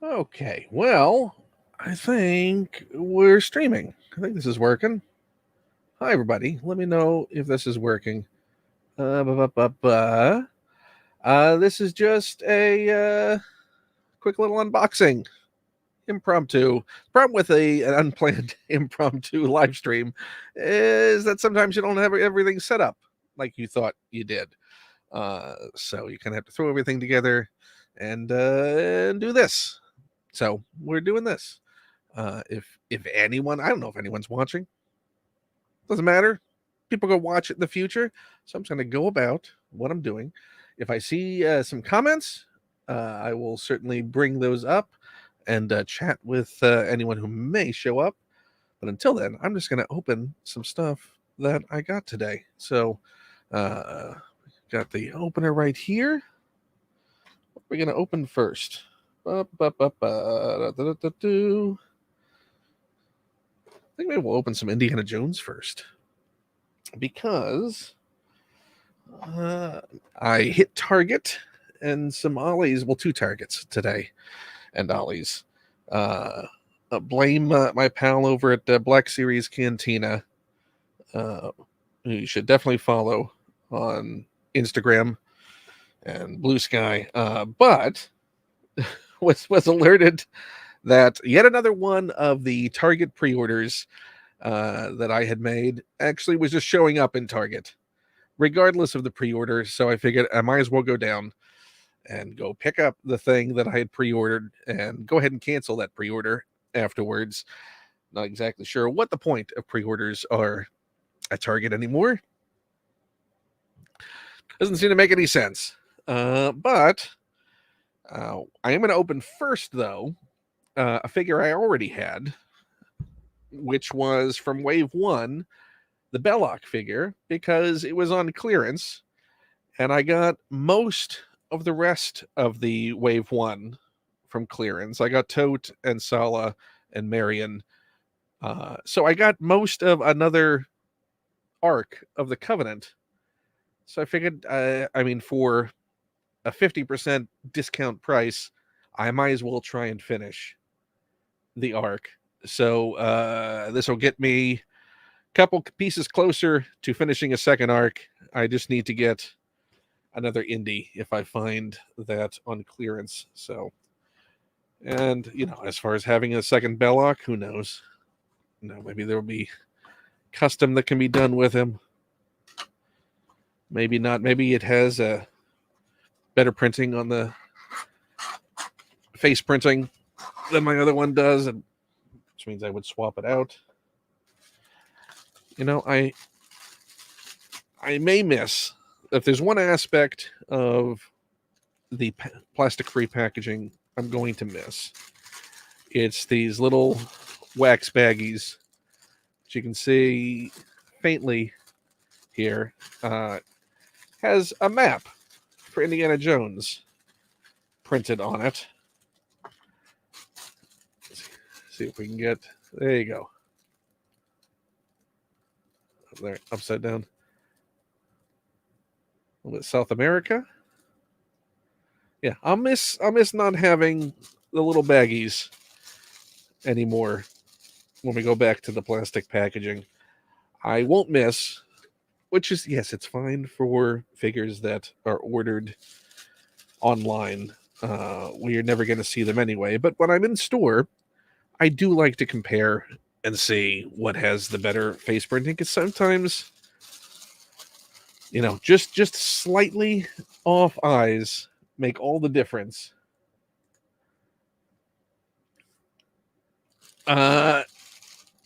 Okay, well, I think we're streaming. I think this is working. Hi, everybody. Let me know if this is working. This is just a quick little unboxing, impromptu. Problem with an unplanned impromptu live stream is that sometimes you don't have everything set up like you thought you did. So you kind of have to throw everything together and do this. So we're doing this. If anyone, I don't know if anyone's watching. Doesn't matter. People go watch it in the future. So I'm just going to go about what I'm doing. If I see some comments, I will certainly bring those up and chat with anyone who may show up. But until then, I'm just going to open some stuff that I got today. So, got the opener right here. What are we going to open first? I think maybe we'll open some Indiana Jones first because I hit Target and some Ollies. Well, two Targets today and Ollies. Blame my pal over at Black Series Cantina. You should definitely follow on Instagram and Blue Sky. But was alerted that yet another one of the Target pre-orders that I had made actually was just showing up in Target, regardless of the pre-order. So I figured I might as well go down and go pick up the thing that I had pre-ordered and go ahead and cancel that pre-order afterwards. Not exactly sure what the point of pre-orders are at Target anymore. Doesn't seem to make any sense. But I am going to open first, though, a figure I already had, which was from Wave 1, the Belloc figure, because it was on clearance, and I got most of the rest of the Wave 1 from clearance. I got Tote and Sala and Marion. So I got most of another arc of the Covenant. So I figured, for a 50% discount price, I might as well try and finish the arc. So this will get me a couple pieces closer to finishing a second arc. I just need to get another indie if I find that on clearance. So, and as far as having a second Belloc, who knows? Maybe there will be custom that can be done with him. Maybe not. Maybe it has a better printing on the face printing than my other one does, and which means I would swap it out. I may miss, if there's one aspect of the plastic-free packaging I'm going to miss, it's these little wax baggies, which you can see faintly here. Has a map for Indiana Jones printed on it. Let's see if we can get, there you go. Up there, upside down. A little bit South America. Yeah, I'll miss not having the little baggies anymore when we go back to the plastic packaging. I won't miss, which is, yes, it's fine for figures that are ordered online. We're never going to see them anyway. But when I'm in store, I do like to compare and see what has the better face printing, because sometimes, just slightly off eyes make all the difference.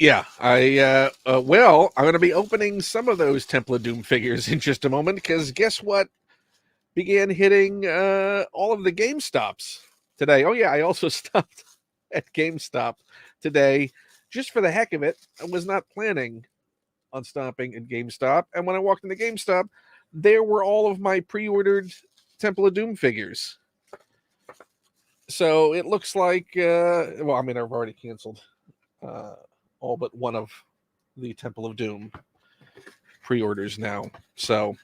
Yeah, I'm going to be opening some of those Temple of Doom figures in just a moment, because guess what began hitting all of the GameStops today? Oh yeah, I also stopped at GameStop today just for the heck of it. I was not planning on stopping at GameStop, and when I walked into GameStop, there were all of my pre-ordered Temple of Doom figures. So it looks like, I've already canceled all but one of the Temple of Doom pre-orders now. So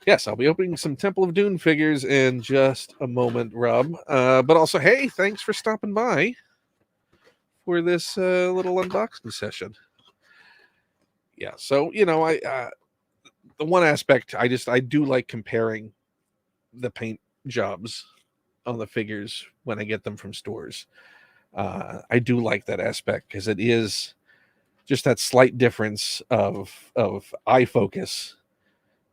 yes, I'll be opening some Temple of Doom figures in just a moment, Rob. But also, hey, thanks for stopping by for this little unboxing session. Yeah, so I the one aspect I do like comparing the paint jobs on the figures when I get them from stores. I do like that aspect because it is just that slight difference of eye focus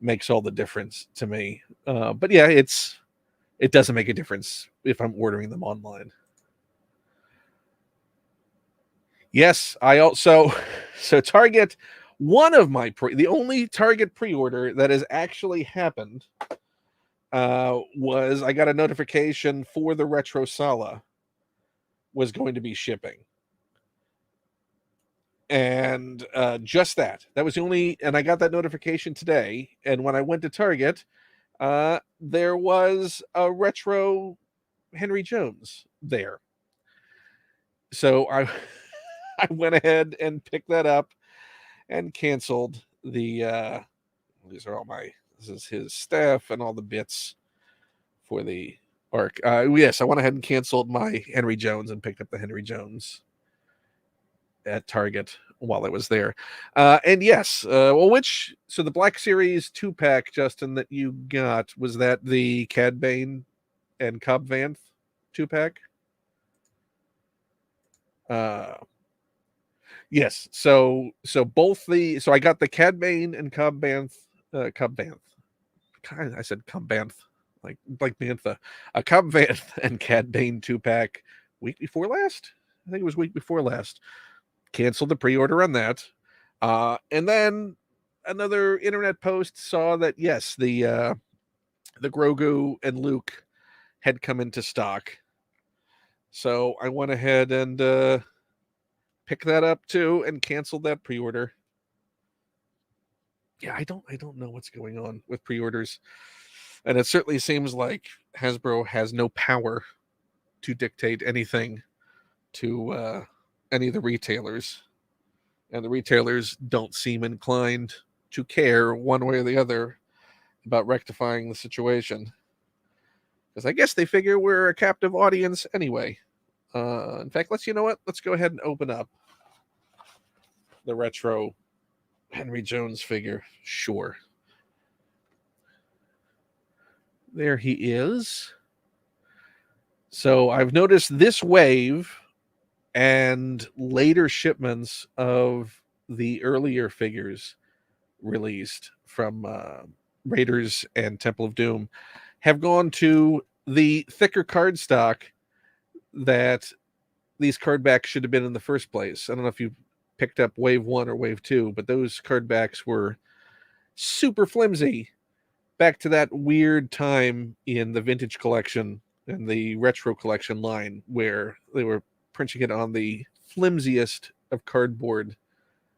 makes all the difference to me. But yeah, it doesn't make a difference if I'm ordering them online. Yes, I also so Target, one of my the only Target pre-order that has actually happened was I got a notification for the Retro Sala was going to be shipping. And just that was the only, and I got that notification today. And when I went to Target, there was a retro Henry Jones there. So I I went ahead and picked that up and canceled the these are all my, this is his staff and all the bits for the arc. Yes, I went ahead and canceled my Henry Jones and picked up the Henry Jones at Target while I was there. And yes, so the Black Series 2-pack, Justin, that you got, was that the Cad Bane and Cobb Vanth 2-pack? Yes. So I got the Cad Bane and Cobb Vanth. I said Cobb Vanth, like Bantha. A Cobb Vanth and Cad Bane 2-pack week before last. I think it was week before last. Canceled the pre-order on that. And then another internet post saw that yes, the Grogu and Luke had come into stock. So I went ahead and picked that up too and canceled that pre-order. Yeah, I don't know what's going on with pre-orders. And it certainly seems like Hasbro has no power to dictate anything to any of the retailers. And the retailers don't seem inclined to care one way or the other about rectifying the situation. Because I guess they figure we're a captive audience anyway. In fact, you know what? Let's go ahead and open up the retro Henry Jones figure. Sure. There he is. So I've noticed this wave and later shipments of the earlier figures released from Raiders and Temple of Doom have gone to the thicker cardstock that these card backs should have been in the first place. I don't know if you picked up wave 1 or wave 2, but those card backs were super flimsy back to that weird time in the vintage collection and the retro collection line where they were printing it on the flimsiest of cardboard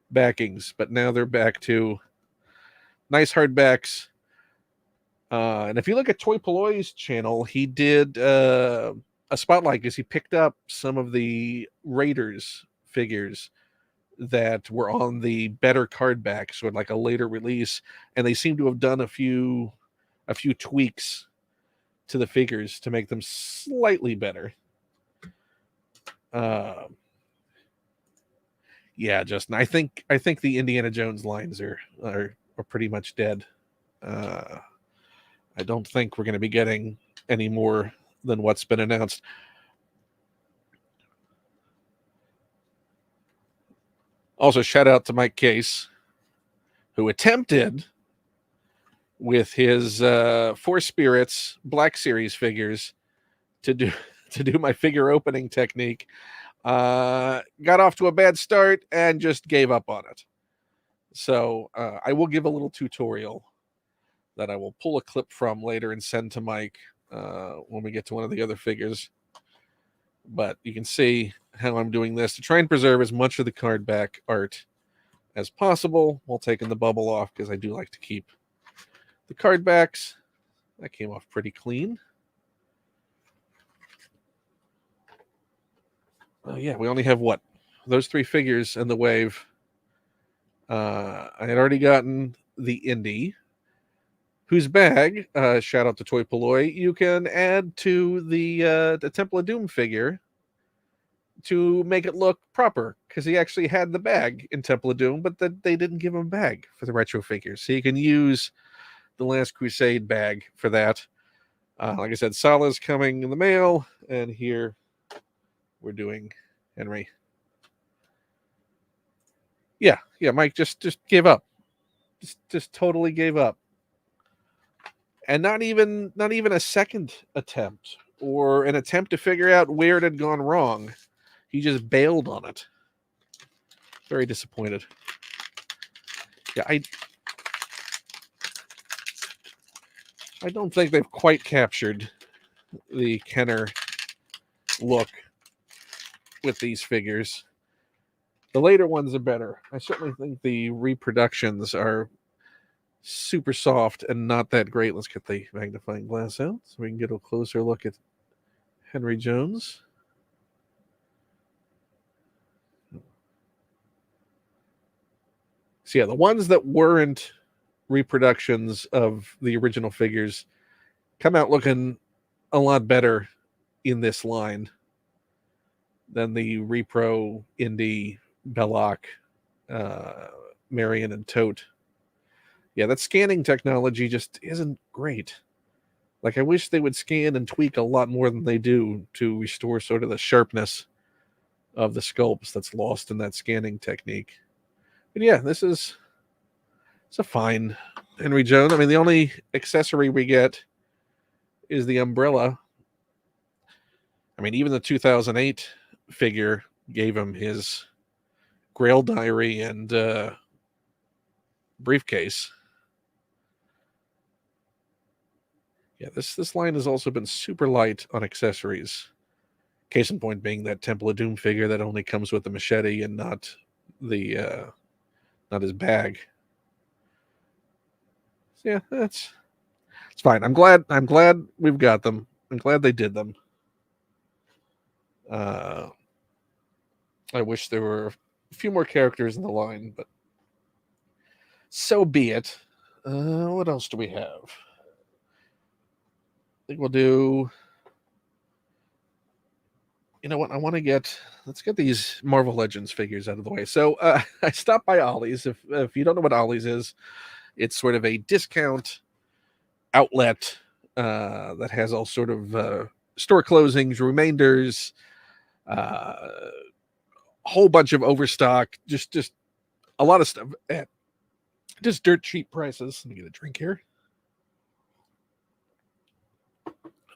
backings, but now they're back to nice hardbacks. And if you look at Toy Polloy's channel, he did a spotlight because he picked up some of the Raiders figures that were on the better card backs or like a later release, and they seem to have done a few tweaks to the figures to make them slightly better. Yeah, Justin, I think the Indiana Jones lines are pretty much dead. I don't think we're going to be getting any more than what's been announced. Also, shout out to Mike Case, who attempted with his Four Spirits Black Series figures to do my figure opening technique. Got off to a bad start and just gave up on it. So I will give a little tutorial that I will pull a clip from later and send to Mike when we get to one of the other figures. But you can see how I'm doing this to try and preserve as much of the card back art as possible while taking the bubble off, because I do like to keep the card backs. That came off pretty clean. Yeah, we only have those 3 figures in the wave. I had already gotten the Indy. whose bag, shout out to Toy Poloi, you can add to the Temple of Doom figure to make it look proper, because he actually had the bag in Temple of Doom, but they didn't give him a bag for the retro figures. So you can use the Last Crusade bag for that. Like I said, Sala's coming in the mail, and here we're doing Henry. Yeah, Mike just gave up. Just totally gave up. And not even a second attempt or an attempt to figure out where it had gone wrong. He just bailed on it. Very disappointed. Yeah, I don't think they've quite captured the Kenner look with these figures. The later ones are better. I certainly think the reproductions are super soft and not that great. Let's get the magnifying glass out so we can get a closer look at Henry Jones. So yeah, the ones that weren't reproductions of the original figures come out looking a lot better in this line than the repro Indy, Belloc, Marion, and Tote. Yeah, that scanning technology just isn't great. Like, I wish they would scan and tweak a lot more than they do to restore sort of the sharpness of the sculpts that's lost in that scanning technique. But yeah, it's a fine Henry Jones. I mean, the only accessory we get is the umbrella. I mean, even the 2008 figure gave him his Grail diary and briefcase. Yeah, this line has also been super light on accessories. Case in point being that Temple of Doom figure that only comes with the machete and not his bag. So yeah, it's fine. I'm glad we've got them. I'm glad they did them. I wish there were a few more characters in the line, but so be it. What else do we have? I think we'll do. You know what? Let's get these Marvel Legends figures out of the way. So I stopped by Ollie's. If you don't know what Ollie's is, it's sort of a discount outlet that has all sort of store closings, remainders, a whole bunch of overstock, just a lot of stuff at just dirt cheap prices. Let me get a drink here.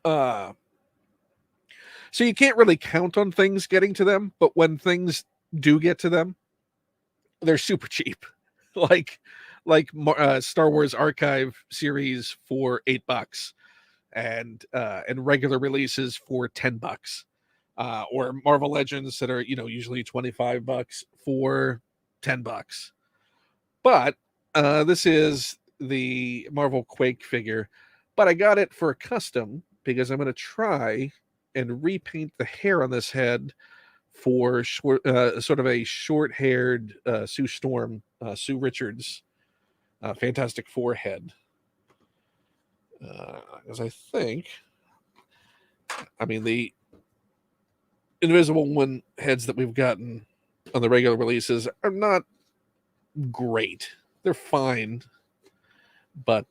So you can't really count on things getting to them, but when things do get to them, they're super cheap. like Star Wars Archive series for $8, and regular releases for $10, or Marvel Legends that are usually $25 for $10. But this is the Marvel Quake figure, but I got it for a custom because I'm going to try and repaint the hair on this head for sort of a short-haired Sue Storm, Sue Richards, Fantastic Four head. As I think, the Invisible Woman heads that we've gotten on the regular releases are not great. They're fine, but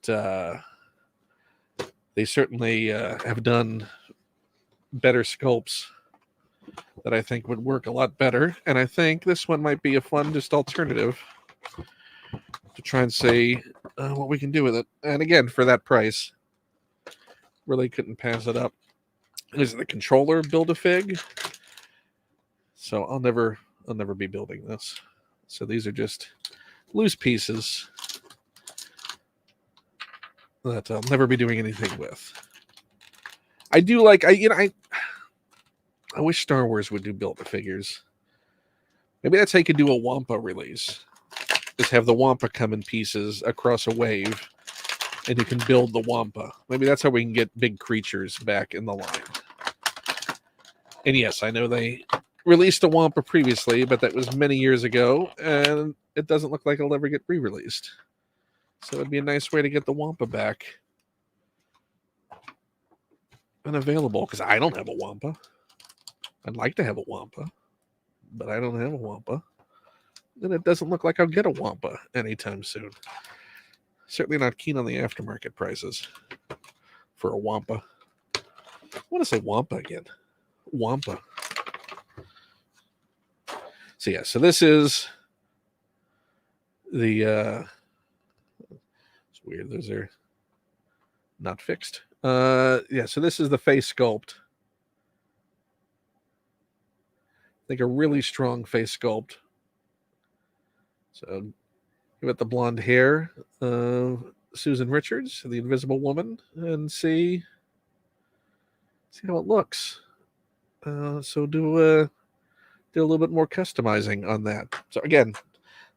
they certainly have done better sculpts that I think would work a lot better. And I think this one might be a fun just alternative to try and see what we can do with it. And again, for that price, really couldn't pass it up. This is the controller Build-A-Fig. So I'll never be building this. So these are just loose pieces that I'll never be doing anything with. I do like I wish Star Wars would do Build-A-Figures. Maybe that's how you could do a Wampa release. Just have the Wampa come in pieces across a wave, and you can build the Wampa. Maybe that's how we can get big creatures back in the line. And yes, I know they released a Wampa previously, but that was many years ago, and it doesn't look like it'll ever get re-released. So it'd be a nice way to get the Wampa back unavailable, because I don't have a Wampa. I'd like to have a Wampa, but I don't have a Wampa. And it doesn't look like I'll get a Wampa anytime soon. Certainly not keen on the aftermarket prices for a Wampa. I want to say Wampa again. Wampa. So yeah, so this is the it's weird, those are not fixed. Yeah, so this is the face sculpt. I think a really strong face sculpt. So give it the blonde hair, Susan Richards, the Invisible Woman, and see how it looks. So do a little bit more customizing on that. So again,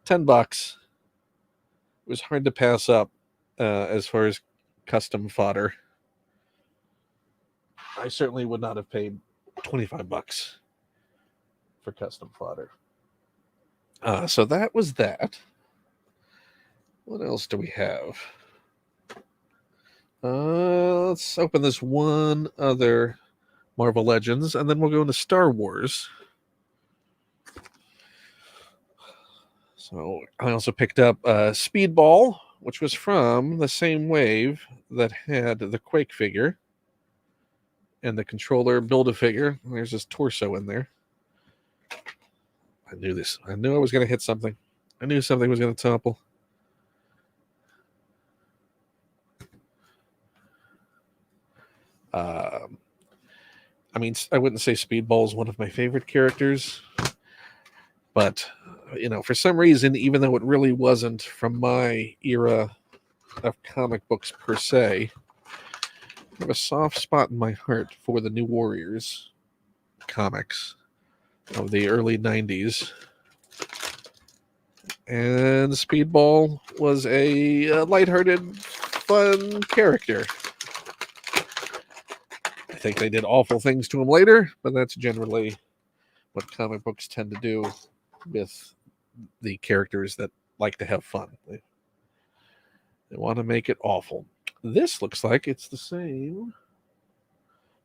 $10. It was hard to pass up as far as custom fodder. I certainly would not have paid $25 for custom fodder. So that was that. What else do we have? Let's open this one other Marvel Legends, and then we'll go into Star Wars. So I also picked up Speedball, which was from the same wave that had the Quake figure and the controller Build-A-Figure. There's his torso in there. I knew this. I knew I was going to hit something. I knew something was going to topple. I mean, I wouldn't say Speedball is one of my favorite characters, but, you know, for some reason, even though it really wasn't from my era of comic books per se, I have a soft spot in my heart for the New Warriors comics of the early 90s. And Speedball was a lighthearted, fun character. I think they did awful things to him later, but that's generally what comic books tend to do with the characters that like to have fun. They want to make it awful. This looks like it's the same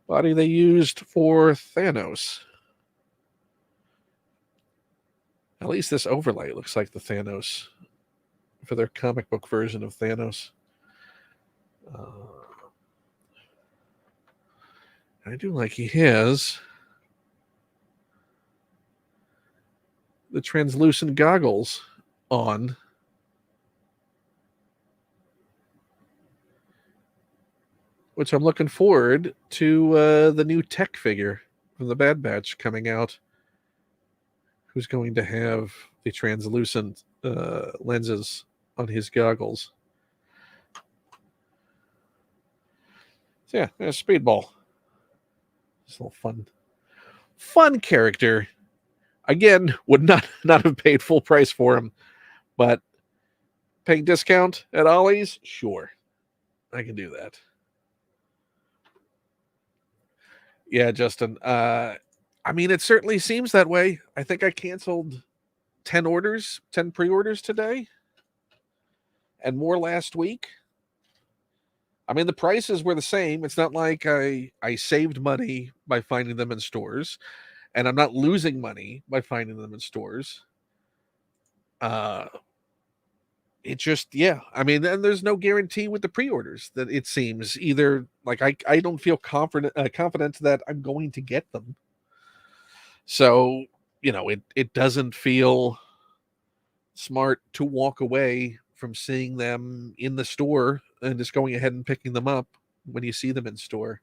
body they used for Thanos. At least this overlay looks like the Thanos for their comic book version of Thanos. I do like he has the translucent goggles on. Which I'm looking forward to the new tech figure from the Bad Batch coming out, who's going to have the translucent lenses on his goggles. So yeah, there's Speedball. This little fun character. Again, would not have paid full price for him, but paying discount at Ollie's, sure, I can do that. Yeah, Justin. I mean, it certainly seems that way. I think I canceled 10 pre-orders today, and more last week. I mean, the prices were the same. It's not like I saved money by finding them in stores, and I'm not losing money by finding them in stores. It just, yeah. I mean, and there's no guarantee with the pre-orders that it seems either. Like I don't feel confident that I'm going to get them. So, you know, it doesn't feel smart to walk away from seeing them in the store and just going ahead and picking them up when you see them in store.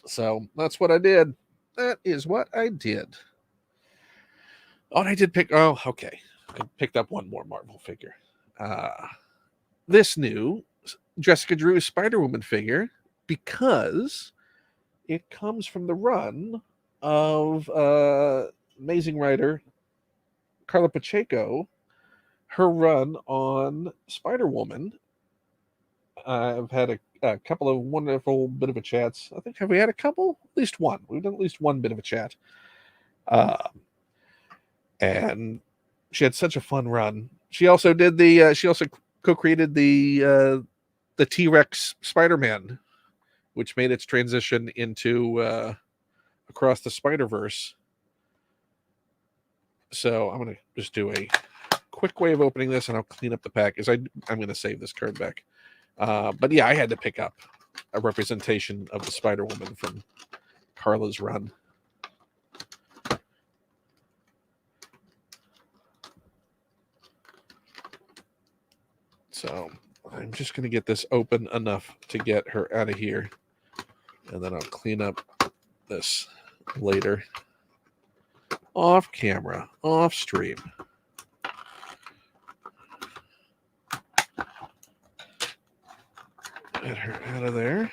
So that's what I did. That is what I did. Oh, and I did pick. Oh, okay. I picked up one more Marvel figure. This new Jessica Drew Spider-Woman figure, because it comes from the run of amazing writer Carla Pacheco, her run on Spider-Woman. I've had a couple of wonderful bit of a chats. I think, have we had a couple? At least one. We've done at least one bit of a chat. And she had such a fun run. She also did the. She also co-created the T-Rex Spider-Man, which made its transition into Across the Spider-Verse. So I'm gonna just do a quick way of opening this, and I'll clean up the package. I'm gonna save this card back. But yeah, I had to pick up a representation of the Spider-Woman from Carla's run. So I'm just going to get this open enough to get her out of here. And then I'll clean up this later. Off camera, off stream. Get her out of there.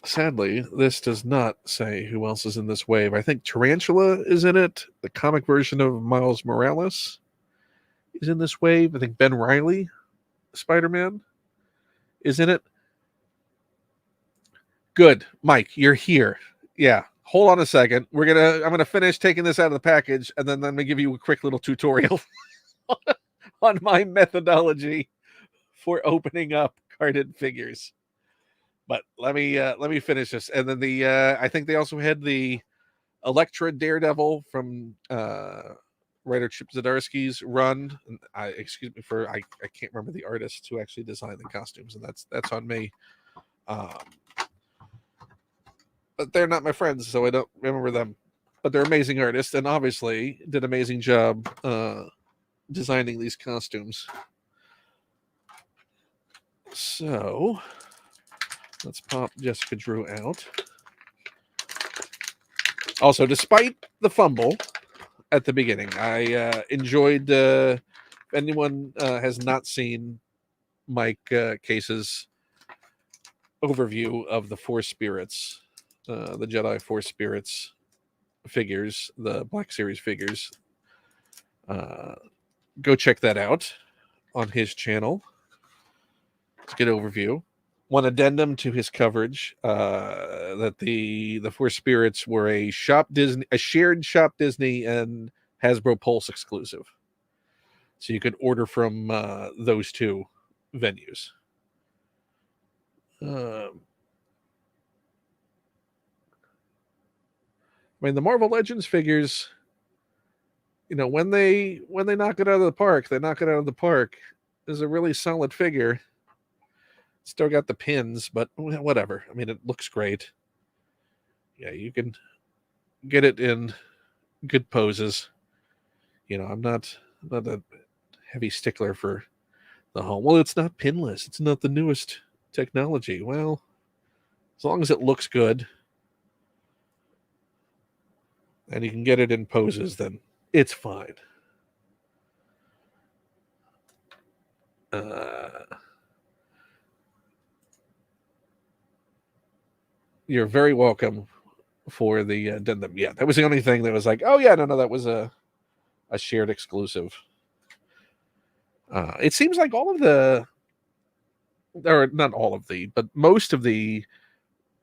Sadly, this does not say who else is in this wave. I think Tarantula is in it. The comic version of Miles Morales is in this wave. I think Ben Reilly, Spider-Man, is in it. Good. Mike, you're here. Yeah. Hold on a second. I'm gonna finish taking this out of the package, and then I'm gonna give you a quick little tutorial on my methodology for opening up carded figures. But let me finish this. And then I think they also had the Elektra Daredevil from writer Chip Zdarsky's run. Excuse me for I can't remember the artist who actually designed the costumes, and that's on me. But they're not my friends, so I don't remember them. But they're amazing artists, and obviously did an amazing job designing these costumes. So let's pop Jessica Drew out. Also, despite the fumble at the beginning, I enjoyed. If anyone has not seen Mike Case's overview of the Four Spirits, the Jedi Four Spirits figures, the Black Series figures, go check that out on his channel. It's a good overview. One addendum to his coverage that the Four Spirits were a shared Shop Disney and Hasbro Pulse exclusive, so you could order from those two venues. I mean, the Marvel Legends figures, you know, when they knock it out of the park, they knock it out of the park. Is a really solid figure. Still got the pins, but whatever. I mean, it looks great. Yeah, you can get it in good poses. You know, I'm not a heavy stickler for the home. Well, it's not pinless. It's not the newest technology. Well, as long as it looks good and you can get it in poses, then it's fine. You're very welcome for the addendum. Yeah, that was the only thing that was like, oh yeah, no, that was a shared exclusive. It seems like all of the, or not all of the, but most of the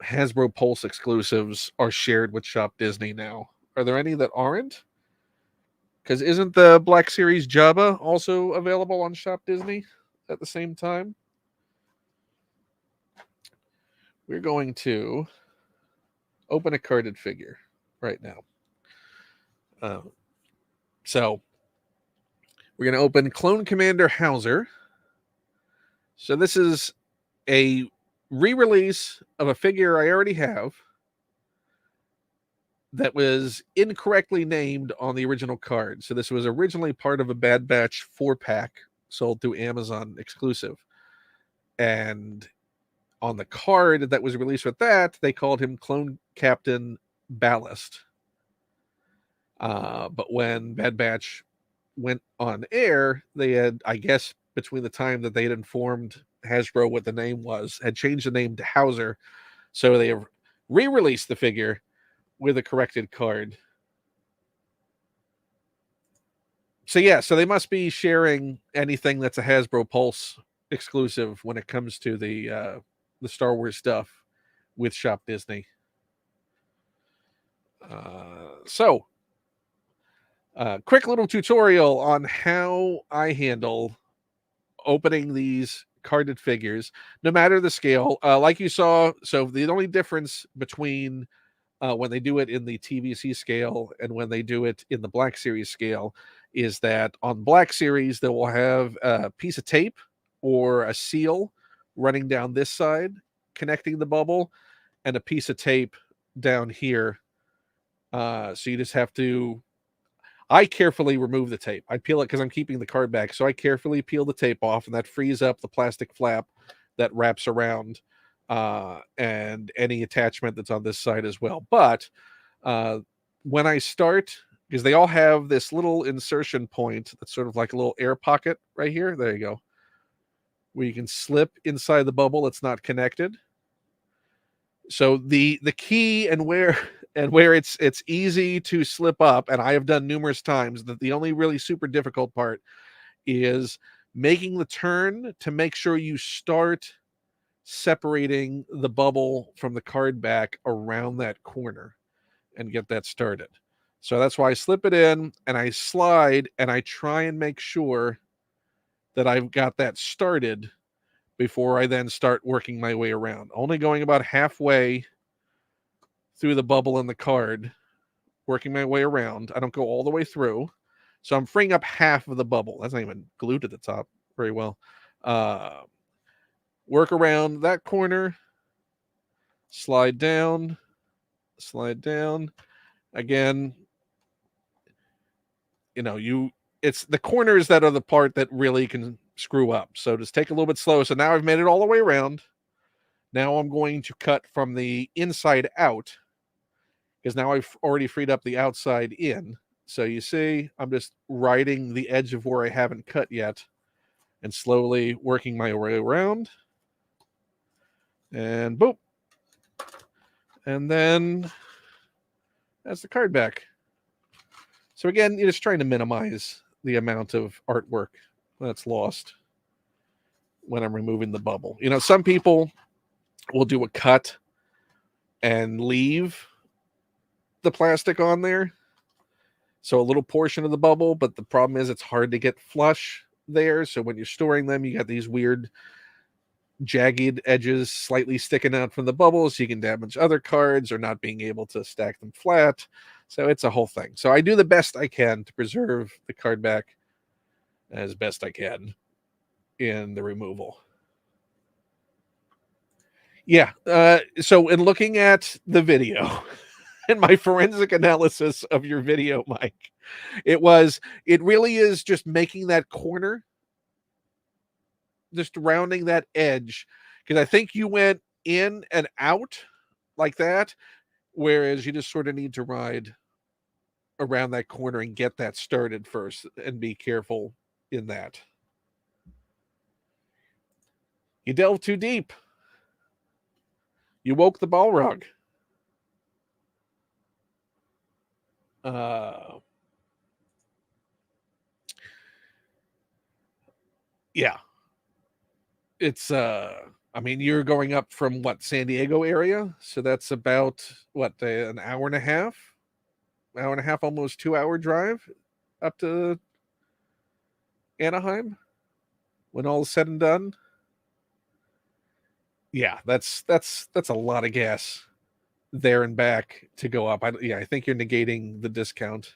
Hasbro Pulse exclusives are shared with Shop Disney now. Are there any that aren't? Because isn't the Black Series Jabba also available on Shop Disney at the same time? We're going to open a carded figure right now. So we're going to open Clone Commander Hauser. So this is a re-release of a figure I already have that was incorrectly named on the original card. So this was originally part of a Bad Batch 4-pack sold through Amazon exclusive. And on the card that was released with that, they called him Clone Captain Ballast. But when Bad Batch went on air, they had, I guess, between the time that they had informed Hasbro what the name was, had changed the name to Hauser. So they re-released the figure with a corrected card. So yeah, so they must be sharing anything that's a Hasbro Pulse exclusive when it comes to the Star Wars stuff with Shop Disney. So Quick little tutorial on how I handle opening these carded figures, no matter the scale. Like you saw, so the only difference between when they do it in the TVC scale and when they do it in the Black Series scale is that on Black Series, they will have a piece of tape or a seal running down this side, connecting the bubble, and a piece of tape down here. So you just have to. I carefully remove the tape. I peel it because I'm keeping the card back. So I carefully peel the tape off, and that frees up the plastic flap that wraps around and any attachment that's on this side as well. But when I start, because they all have this little insertion point that's sort of like a little air pocket right here. There you go. Where you can slip inside the bubble that's not connected. So the key and where it's easy to slip up, and I have done numerous times, that the only really super difficult part is making the turn to make sure you start separating the bubble from the card back around that corner and get that started. So that's why I slip it in and I slide and I try and make sure that I've got that started before I then start working my way around. Only going about halfway through the bubble in the card, working my way around. I don't go all the way through. So I'm freeing up half of the bubble. That's not even glued to the top very well. Work around that corner, slide down. Again, it's the corners that are the part that really can screw up. So just take a little bit slow. So now I've made it all the way around. Now I'm going to cut from the inside out, because now I've already freed up the outside in. So you see, I'm just riding the edge of where I haven't cut yet and slowly working my way around. And boop. And then that's the card back. So again, you're just trying to minimize the amount of artwork that's lost when I'm removing the bubble. Some people will do a cut and leave the plastic on there, so a little portion of the bubble, but the problem is it's hard to get flush there. So when you're storing them, you got these weird jagged edges slightly sticking out from the bubbles. You can damage other cards or not being able to stack them flat. So it's a whole thing. So I do the best I can to preserve the card back as best I can in the removal. Yeah. So in looking at the video and my forensic analysis of your video, Mike, it really is just making that corner, just rounding that edge, because I think you went in and out like that, whereas you just sort of need to ride around that corner and get that started first and be careful in that. You delved too deep. You woke the Balrog. Yeah. It's you're going up from San Diego area, so that's about an hour and a half, almost 2 hour drive up to Anaheim when all is said and done. Yeah, that's a lot of gas there and back to go up. I think you're negating the discount.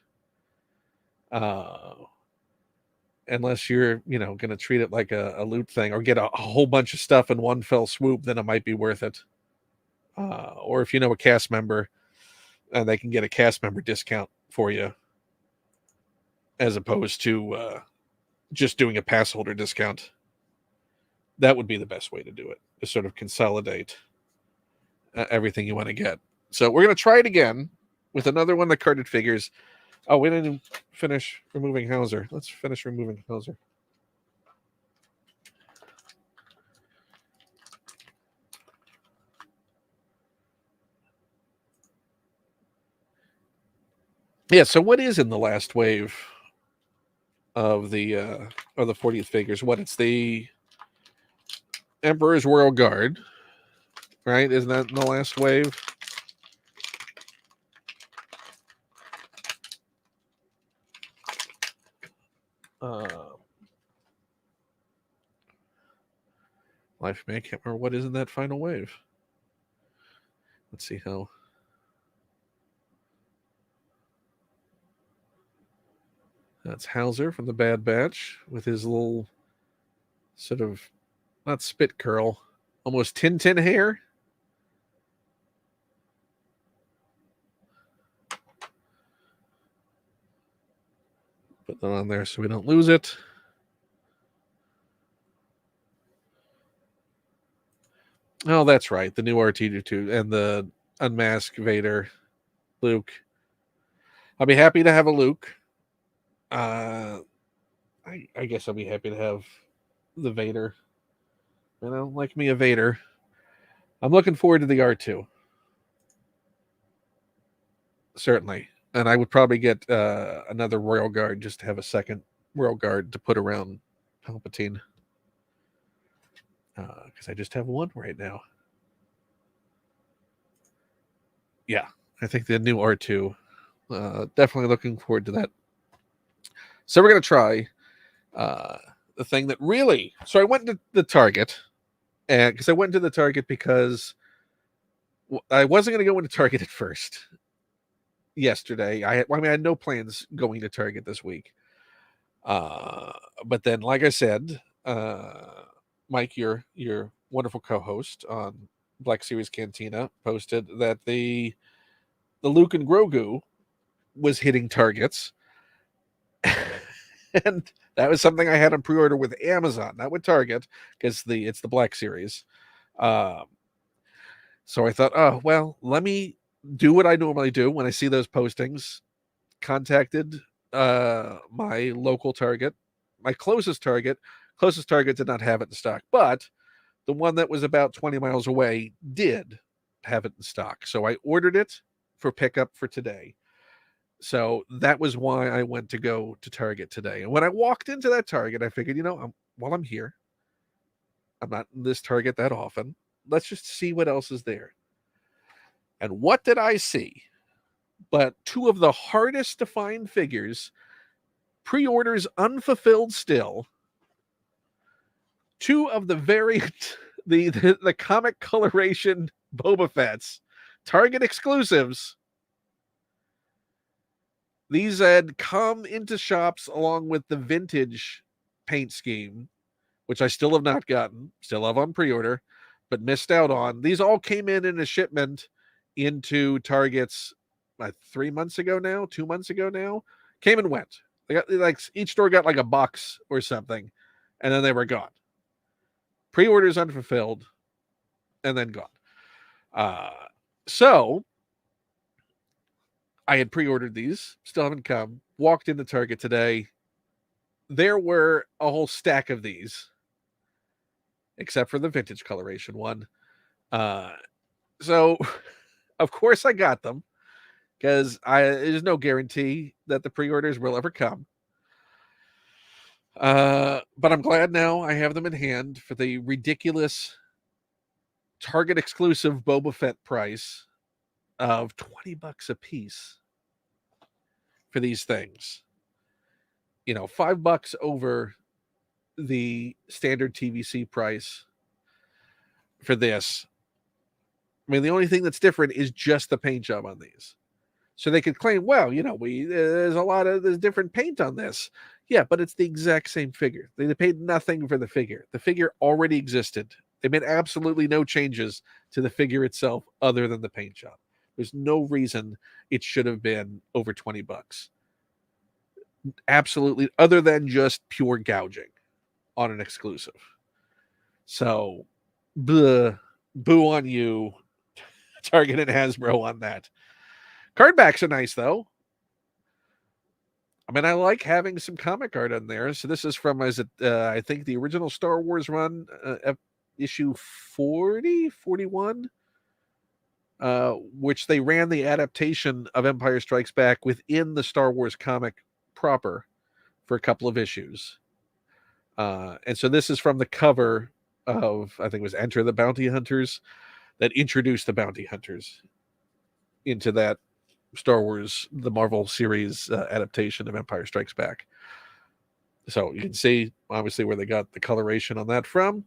Unless you're, going to treat it like a loot thing or get a whole bunch of stuff in one fell swoop, then it might be worth it. Or if you know a cast member, they can get a cast member discount for you, as opposed to just doing a pass holder discount. That would be the best way to do it, to sort of consolidate everything you want to get. So we're going to try it again with another one of the carded figures. Oh, we didn't finish removing Hauser. Let's finish removing Hauser. Yeah, so what is in the last wave of the 40th figures? It's the Emperor's Royal Guard, right? Isn't that in the last wave? Life May, I can't remember what is in that final wave. Let's see how. That's Hauser from the Bad Batch with his little sort of, not spit curl, almost Tintin hair. Put that on there so we don't lose it. Oh, that's right. The new R2D2 and the unmasked Vader, Luke. I'll be happy to have a Luke. I guess I'll be happy to have the Vader. Like me a Vader. I'm looking forward to the R2. Certainly. And I would probably get another Royal Guard just to have a second Royal Guard to put around Palpatine. Because I just have one right now. Yeah, I think the new R2. Definitely looking forward to that. So we're going to try the thing that really... So I went to the Target. Because I went to the Target because I wasn't going to go into Target at first. Yesterday, I had no plans going to Target this week. But then, like I said, Mike, your wonderful co-host on Black Series Cantina, posted that the Luke and Grogu was hitting Targets, and that was something I had on pre-order with Amazon, not with Target, because it's the Black Series. So I thought, oh well, let me do what I normally do when I see those postings. Contacted my local Target, my closest Target. Closest Target did not have it in stock, but the one that was about 20 miles away did have it in stock. So I ordered it for pickup for today. So that was why I went to go to Target today. And when I walked into that Target, I figured, while I'm here, I'm not in this Target that often. Let's just see what else is there. And what did I see? But two of the hardest to find figures, pre-orders unfulfilled still. Two of the variant, the comic coloration Boba Fett's, Target exclusives. These had come into shops along with the vintage paint scheme, which I still have not gotten, still have on pre-order, but missed out on. These all came in a shipment into Target's 3 months ago now, 2 months ago now. Came and went. They got, like, each store got like a box or something, and then they were gone. Pre-orders unfulfilled, and then gone. So I had pre-ordered these, still haven't come. Walked into Target today. There were a whole stack of these, except for the vintage coloration one. So, of course, I got them because there's no guarantee that the pre-orders will ever come. But I'm glad now I have them in hand for the ridiculous Target exclusive Boba Fett price of $20 a piece for these things. $5 over the standard TVC price for this. I mean, the only thing that's different is just the paint job on these. So they could claim, well, there's different paint on this. Yeah, but it's the exact same figure. They paid nothing for the figure. The figure already existed. They made absolutely no changes to the figure itself other than the paint job. There's no reason it should have been over $20. Absolutely, other than just pure gouging on an exclusive. So, boo on you, Target and Hasbro on that. Card backs are nice, though. I mean, I like having some comic art on there. So this is from, I think, the original Star Wars run, issue 40, 41, which they ran the adaptation of Empire Strikes Back within the Star Wars comic proper for a couple of issues. And so this is from the cover of, I think it was Enter the Bounty Hunters, that introduced the Bounty Hunters into that Star Wars, the Marvel series adaptation of Empire Strikes Back. So you can see, obviously, where they got the coloration on that from.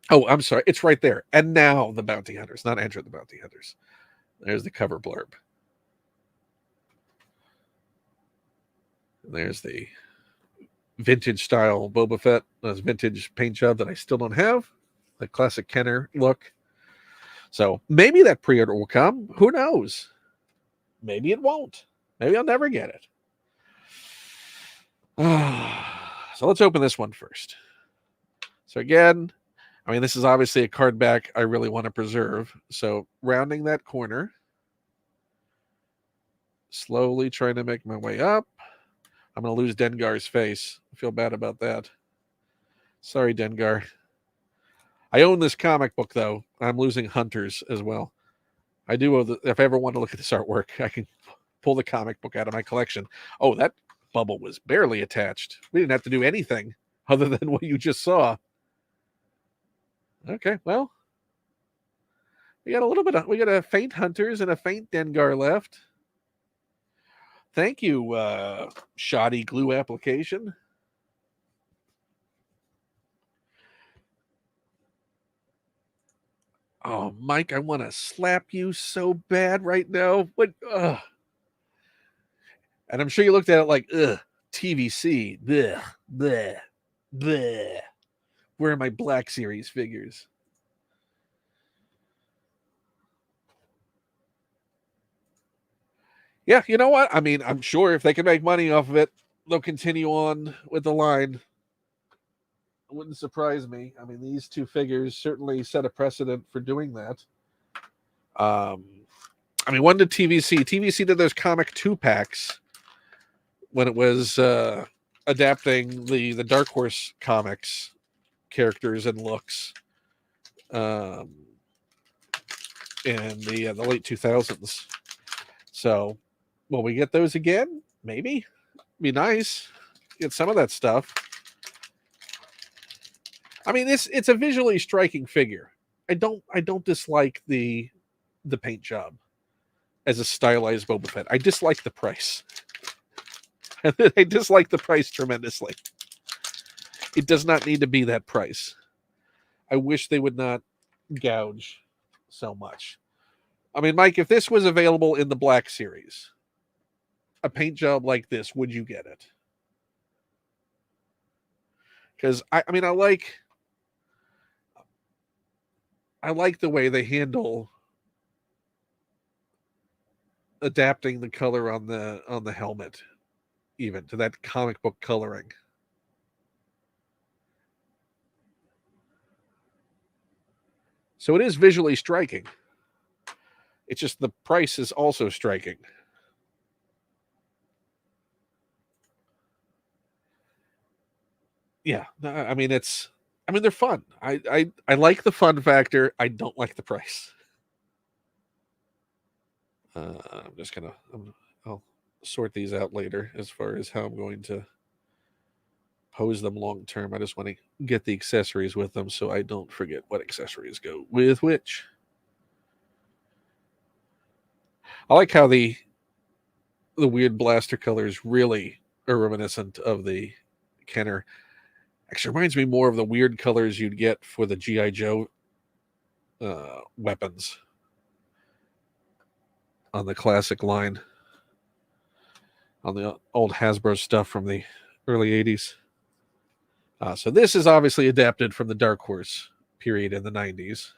Oh, I'm sorry. It's right there. And now the bounty hunters, not Enter the Bounty Hunters. There's the cover blurb. And there's the vintage style Boba Fett, this vintage paint job that I still don't have, the classic Kenner look. So maybe that pre-order will come. Who knows? Maybe it won't. Maybe I'll never get it. So let's open this one first. So again, I mean, this is obviously a card back I really want to preserve. So rounding that corner, slowly trying to make my way up. I'm going to lose Dengar's face. I feel bad about that. Sorry, Dengar. I own this comic book, though. I'm losing Hunters as well. I do. If I ever want to look at this artwork, I can pull the comic book out of my collection. Oh, that bubble was barely attached. We didn't have to do anything other than what you just saw. Okay, well, we got a little bit of, we got a faint Hunters and a faint Dengar left. Thank you, shoddy glue application. Oh, Mike, I want to slap you so bad right now. What? Ugh. And I'm sure you looked at it like, ugh, TVC. Bleh, bleh, bleh. Where are my Black Series figures? Yeah, you know what? I mean, I'm sure if they can make money off of it, they'll continue on with the line. It wouldn't surprise me. I mean, these two figures certainly set a precedent for doing that. I mean, one did TVC. TVC did those comic 2-packs when it was adapting the Dark Horse comics characters and looks in the late 2000s. So, will we get those again? Maybe. Be nice. Get some of that stuff. I mean, it's a visually striking figure. I don't dislike the paint job as a stylized Boba Fett. I dislike the price. I dislike the price tremendously. It does not need to be that price. I wish they would not gouge so much. I mean, Mike, if this was available in the Black Series, a paint job like this, would you get it? Because I mean, I like the way they handle adapting the color on the helmet, even to that comic book coloring. So it is visually striking. It's just the price is also striking. Yeah, I mean they're fun. I like the fun factor. I don't like the price. I'm just gonna I'll sort these out later as far as how I'm going to pose them long term. I just want to get the accessories with them so I don't forget what accessories go with which. I like how the weird blaster colors really are reminiscent of the Kenner. Actually, reminds me more of the weird colors you'd get for the GI Joe weapons on the classic line, on the old Hasbro stuff from the early 80s. So this is obviously adapted from the Dark Horse period in the 90s,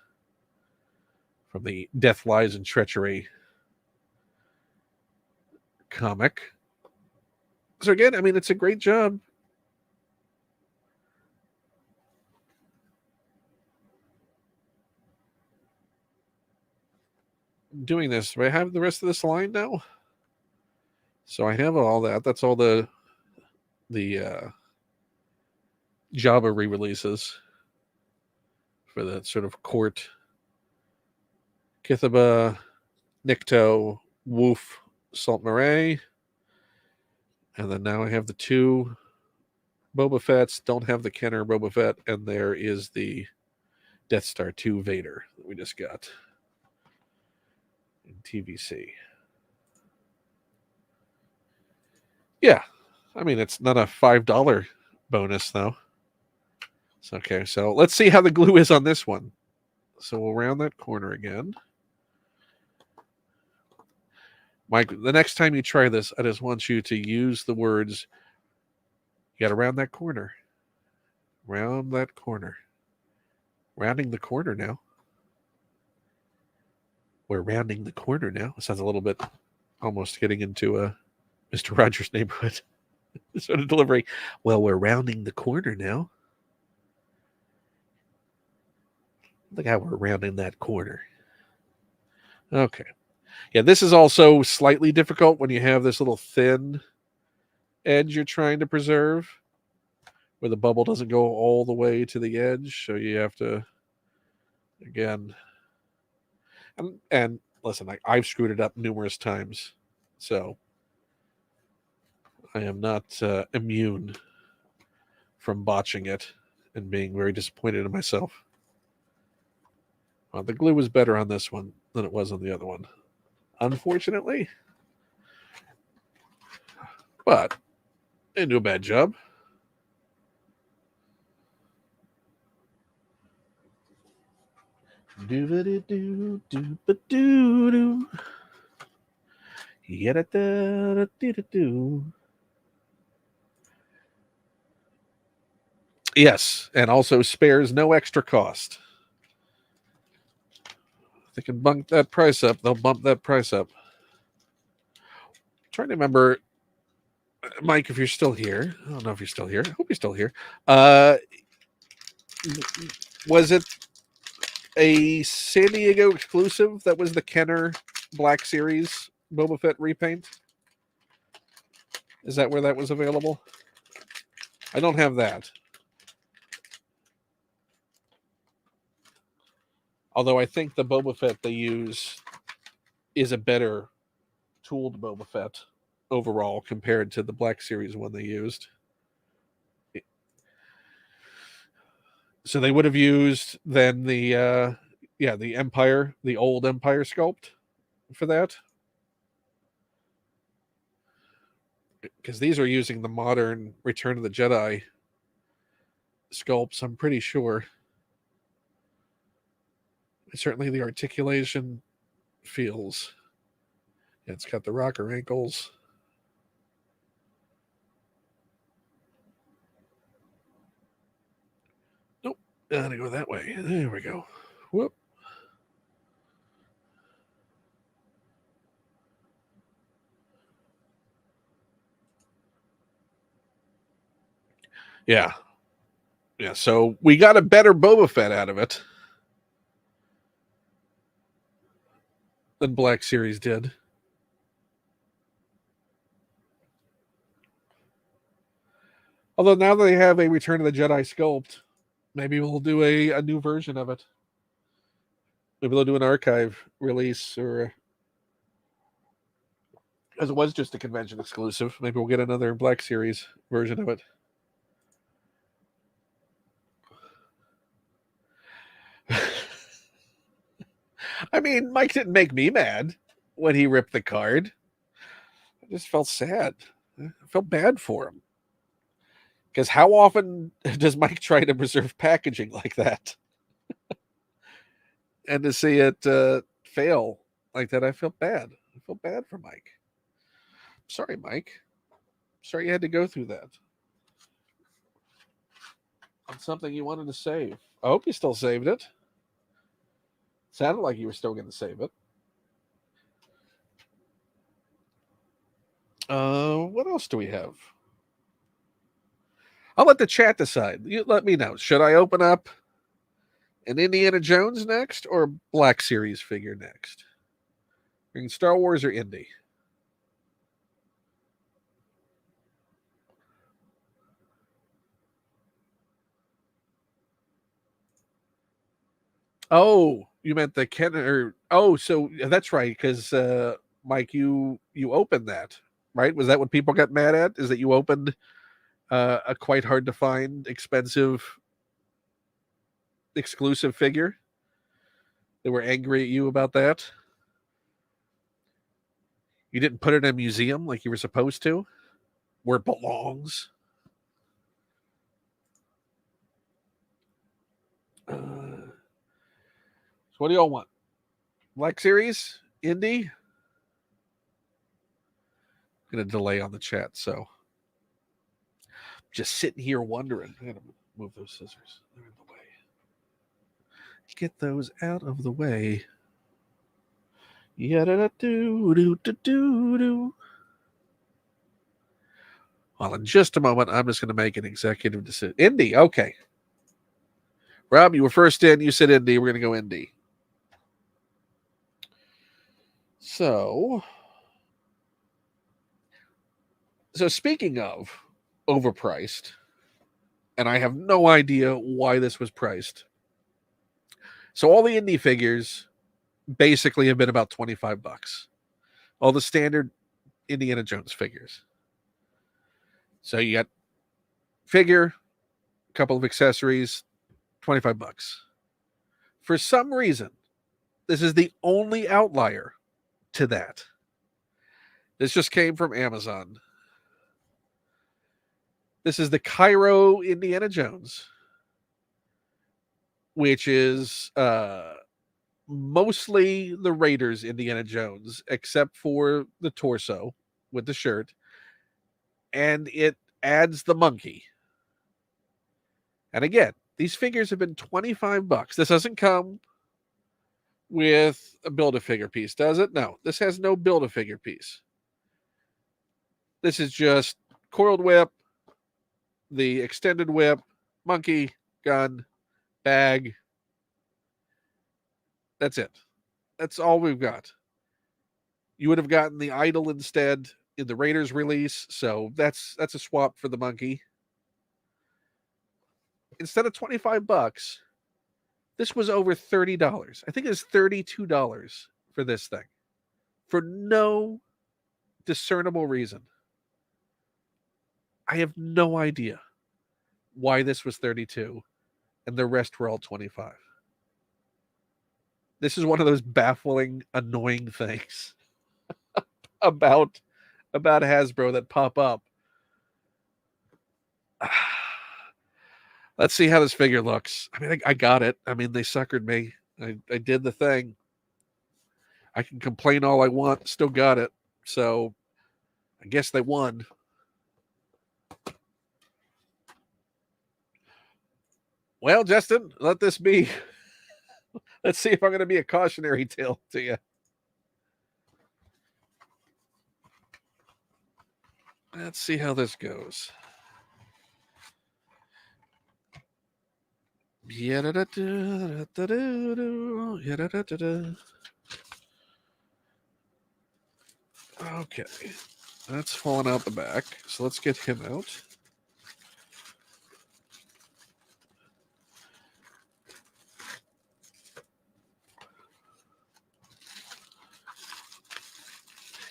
from the Death, Lies, and Treachery comic. So again, I mean, it's a great job. Doing this. Do I have the rest of this line now? So I have all that. That's all the Jabba re-releases for the sort of court. Kithaba, Nikto, Woof, Salt Marae. And then now I have the two Boba Fett's. Don't have the Kenner Boba Fett. And there is the Death Star 2 Vader that we just got in TVC. Yeah. I mean, it's not a $5 bonus, though. Okay, so let's see how the glue is on this one. So we'll round that corner again. Mike, the next time you try this, I just want you to use the words, you got to round that corner. Round that corner. Rounding the corner now. We're rounding the corner now. It sounds a little bit almost getting into Mr. Rogers' Neighborhood sort of delivery. Well, we're rounding the corner now. Look how we're rounding that corner. Okay. Yeah, this is also slightly difficult when you have this little thin edge you're trying to preserve, where the bubble doesn't go all the way to the edge. So you have to, again, and listen, I've screwed it up numerous times. So I am not immune from botching it and being very disappointed in myself. The glue was better on this one than it was on the other one, unfortunately. But they didn't do a bad job. Do-ba-do-do, do-ba-do-do. Yada-da-da-da-da-do. Yes, and also spares no extra cost. If they can bump that price up, they'll bump that price up. I'm trying to remember, Mike, if you're still here. I don't know if you're still here. I hope you're still here. Was it a San Diego exclusive that was the Kenner Black Series Boba Fett repaint? Is that where that was available? I don't have that. Although I think the Boba Fett they use is a better tooled Boba Fett overall compared to the Black Series one they used. So they would have used then the the Empire, the old Empire sculpt for that. Because these are using the modern Return of the Jedi sculpts, I'm pretty sure. Certainly the articulation feels. Yeah, it's got the rocker ankles. Nope. Gotta go that way. There we go. Whoop. Yeah. Yeah, so we got a better Boba Fett out of it than Black Series did. Although now that they have a Return of the Jedi sculpt, maybe we'll do a new version of it. Maybe they'll do an archive release, or as it was just a convention exclusive, maybe we'll get another Black Series version of it. I mean, Mike didn't make me mad when he ripped the card. I just felt sad. I felt bad for him. Because how often does Mike try to preserve packaging like that? And to see it fail like that, I felt bad. I felt bad for Mike. Sorry, Mike. Sorry you had to go through that. On something you wanted to save. I hope you still saved it. Sounded like you were still going to save it. What else do we have? I'll let the chat decide. You let me know. Should I open up an Indiana Jones next or Black Series figure next? Star Wars or Indy? Oh, you meant the Ken or so that's right, because Mike, you opened that, right? Was that what people got mad at? Is that you opened a quite hard to find, expensive, exclusive figure? They were angry at you about that. You didn't put it in a museum like you were supposed to, where it belongs. So what do y'all want? Black Series? Indie? I'm going to delay on the chat, so just sitting here wondering. I got to move those scissors. They're in the way. Get those out of the way. Yada-da-do-do-do-do-do. Well, in just a moment, I'm just going to make an executive decision. Indie, okay. Rob, you were first in. You said indie. We're going to go indie. So speaking of overpriced, and I have no idea why this was priced. So all the indie figures basically have been about $25. All the standard Indiana Jones figures. So you got figure, a couple of accessories, $25. For some reason, this is the only outlier to that. This just came from Amazon. This is the Cairo Indiana Jones, which is mostly the Raiders Indiana Jones, except for the torso with the shirt. And it adds the monkey. And again, these figures have been $25. This doesn't come with a Build-A-Figure piece, does it? No, this has no Build-A-Figure piece. This is just coiled whip, the extended whip, monkey, gun, bag. That's it. That's all we've got. You would have gotten the idol instead in the Raiders release, so that's a swap for the monkey. Instead of $25, this was over $30. I think it's $32 for this thing. For no discernible reason. I have no idea why this was $32 and the rest were all $25. This is one of those baffling, annoying things about Hasbro that pop up. Let's see how this figure looks. I mean, I got it. I mean, they suckered me. I did the thing. I can complain all I want. Still got it. So I guess they won. Well, Justin, let this be. Let's see if I'm going to be a cautionary tale to you. Let's see how this goes. Okay, that's falling out the back. So let's get him out.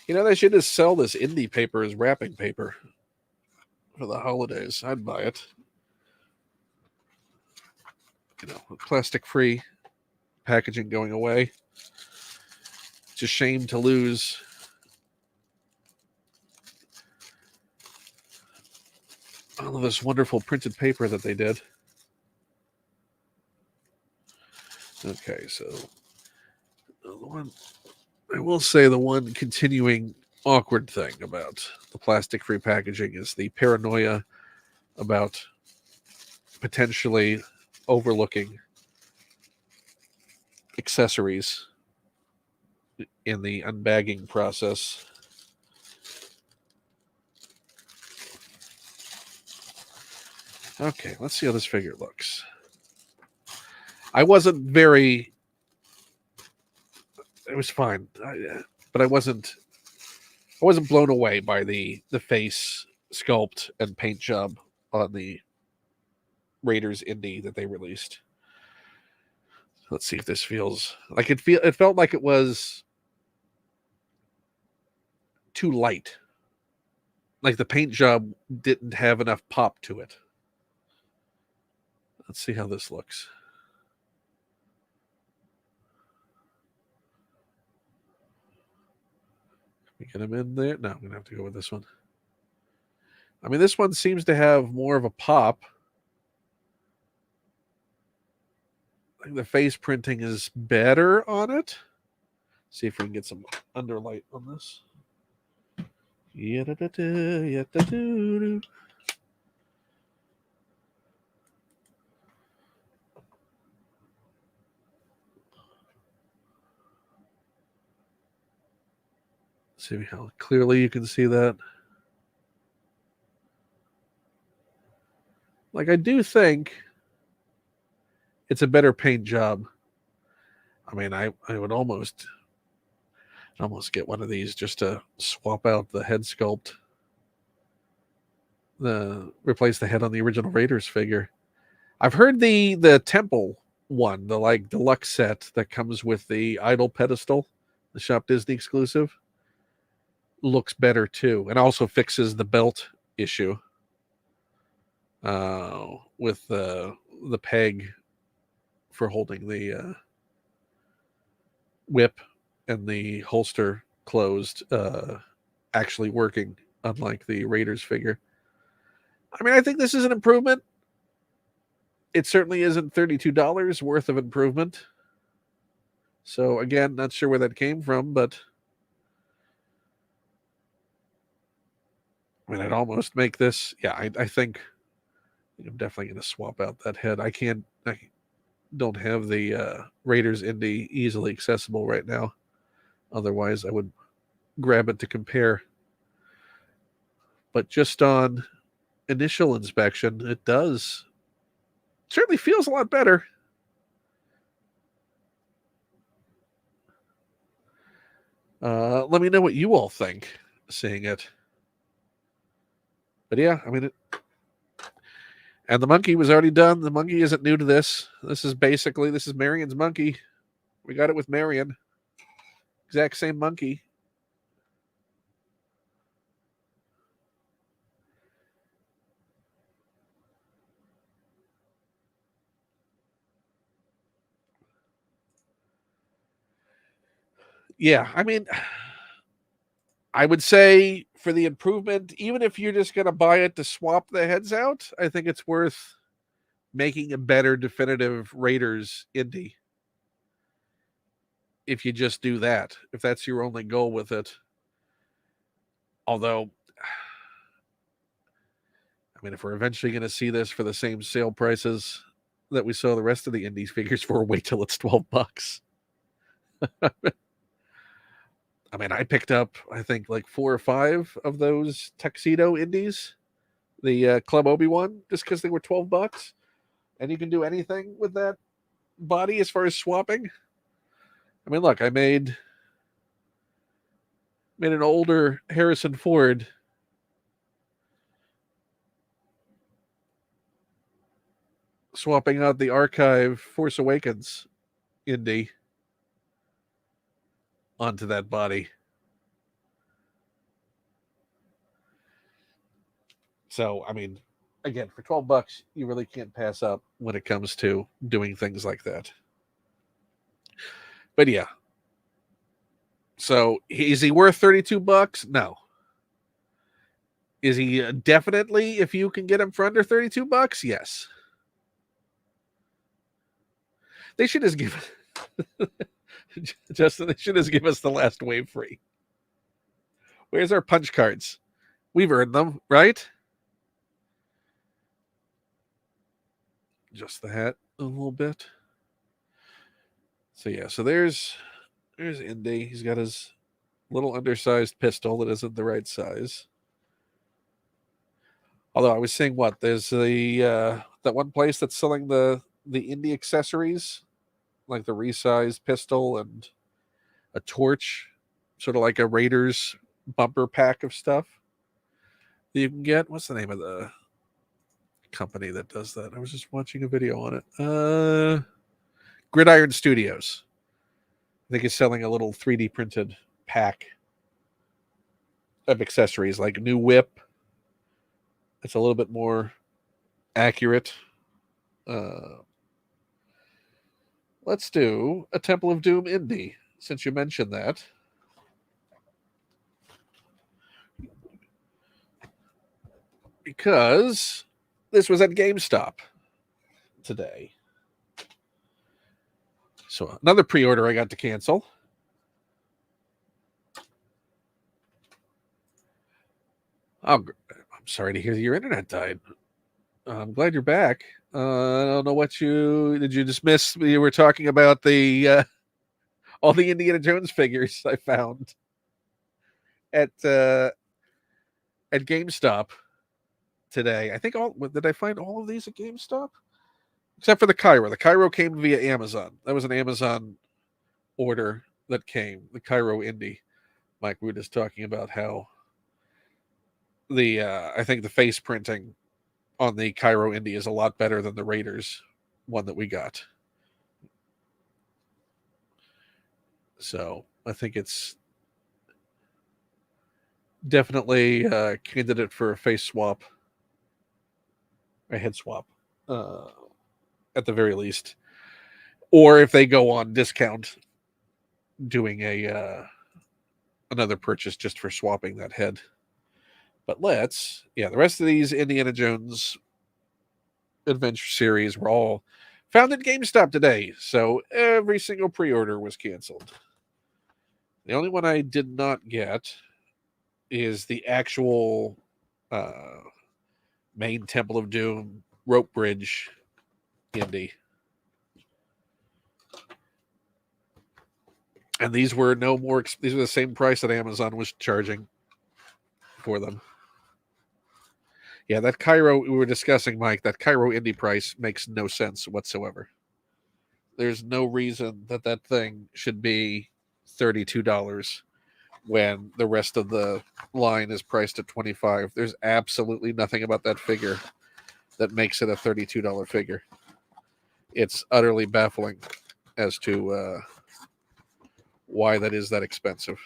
You know, they should just sell this indie paper as wrapping paper for the holidays. I'd buy it. You know, plastic-free packaging going away. It's a shame to lose all of this wonderful printed paper that they did. Okay, so the one I will say, the one continuing awkward thing about the plastic-free packaging is the paranoia about potentially overlooking accessories in the unbagging process. Okay, let's see how this figure looks. I wasn't very... It was fine, but I wasn't blown away by the face sculpt and paint job on the Raiders Indie that they released. Let's see if this feels like it felt like it was too light. Like the paint job didn't have enough pop to it. Let's see how this looks. Can we get him in there? No, I'm going to have to go with this one. I mean, this one seems to have more of a pop. think the face printing is better on it. See if we can get some underlight on this. See how clearly you can see that. Like, I do think it's a better paint job. I mean, I would almost get one of these just to swap out the head sculpt, replace the head on the original Raiders figure. I've heard the temple one, the like deluxe set that comes with the idol pedestal, the Shop Disney exclusive, looks better too, and also fixes the belt issue with the peg for holding the whip and the holster closed, actually working, unlike the Raiders figure. I mean, I think this is an improvement. It certainly isn't $32 worth of improvement. So again, not sure where that came from, but I mean, I'd almost make this. Yeah, I think I'm definitely going to swap out that head. I don't have the Raiders Indy easily accessible right now. Otherwise, I would grab it to compare. But just on initial inspection, it certainly feels a lot better. Let me know what you all think seeing it. But yeah, I mean, and the monkey was already done. The monkey isn't new to this. This is Marion's monkey. We got it with Marion. Exact same monkey. Yeah, I mean, I would say for the improvement, even if you're just going to buy it to swap the heads out, I think it's worth making a better definitive Raiders Indy. If you just do that, if that's your only goal with it. Although, I mean, if we're eventually going to see this for the same sale prices that we saw the rest of the Indies figures for, wait till it's $12. I mean, I picked up, I think, like 4 or 5 of those tuxedo Indies, the Club Obi-Wan, just because they were $12, and you can do anything with that body as far as swapping. I mean, look, I made an older Harrison Ford swapping out the archive Force Awakens Indy onto that body. So, I mean, again, for $12, you really can't pass up when it comes to doing things like that. But yeah. So, is he worth $32? No. Is he definitely, if you can get him for under $32? Yes. They should just give Justin, they should just give us the last wave free. Where's our punch cards? We've earned them, right? Just the hat a little bit. So yeah, so there's Indy. He's got his little undersized pistol that isn't the right size. Although I was saying, what, there's the that one place that's selling the Indy accessories, like the resized pistol and a torch, sort of like a Raiders bumper pack of stuff that you can get. What's the name of the company that does that? I was just watching a video on it. Gridiron Studios. I think he's selling a little 3D printed pack of accessories, like new whip. It's a little bit more accurate. Let's do a Temple of Doom Indy, since you mentioned that. Because this was at GameStop today. So another pre-order I got to cancel. Oh, I'm sorry to hear your internet died. I'm glad you're back. I don't know what did you dismiss? You were talking about the all the Indiana Jones figures I found at GameStop today. I think did I find all of these at GameStop? Except for the Cairo. The Cairo came via Amazon. That was an Amazon order that came. The Cairo Indy. Mike, we were just talking about how the I think the face printing on the Cairo Indy is a lot better than the Raiders one that we got. So I think it's definitely a candidate for a face swap, a head swap, at the very least. Or if they go on discount, doing a another purchase just for swapping that head. But the rest of these Indiana Jones adventure series were all found at GameStop today. So every single pre-order was canceled. The only one I did not get is the actual main Temple of Doom rope bridge Indy. And these were these were the same price that Amazon was charging for them. Yeah, that Cairo we were discussing, Mike, that Cairo Indy price makes no sense whatsoever. There's no reason that thing should be $32 when the rest of the line is priced at $25. There's absolutely nothing about that figure that makes it a $32 figure. It's utterly baffling as to why that is that expensive.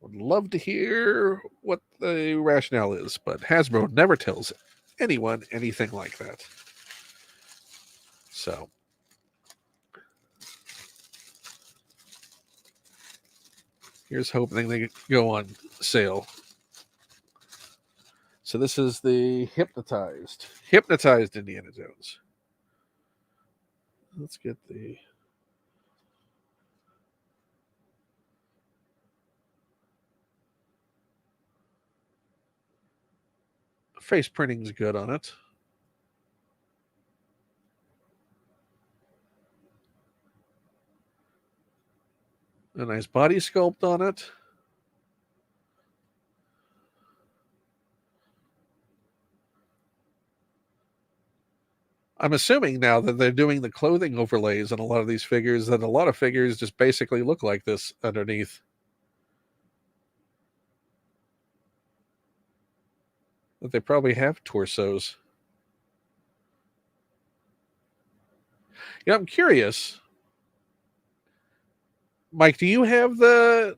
Would love to hear what the rationale is, but Hasbro never tells anyone anything like that. So here's hoping they go on sale. So this is the hypnotized Indiana Jones. Let's get the face printing's good on it. A nice body sculpt on it. I'm assuming now that they're doing the clothing overlays on a lot of these figures, that a lot of figures just basically look like this underneath. That they probably have torsos. I'm curious. Mike, do you have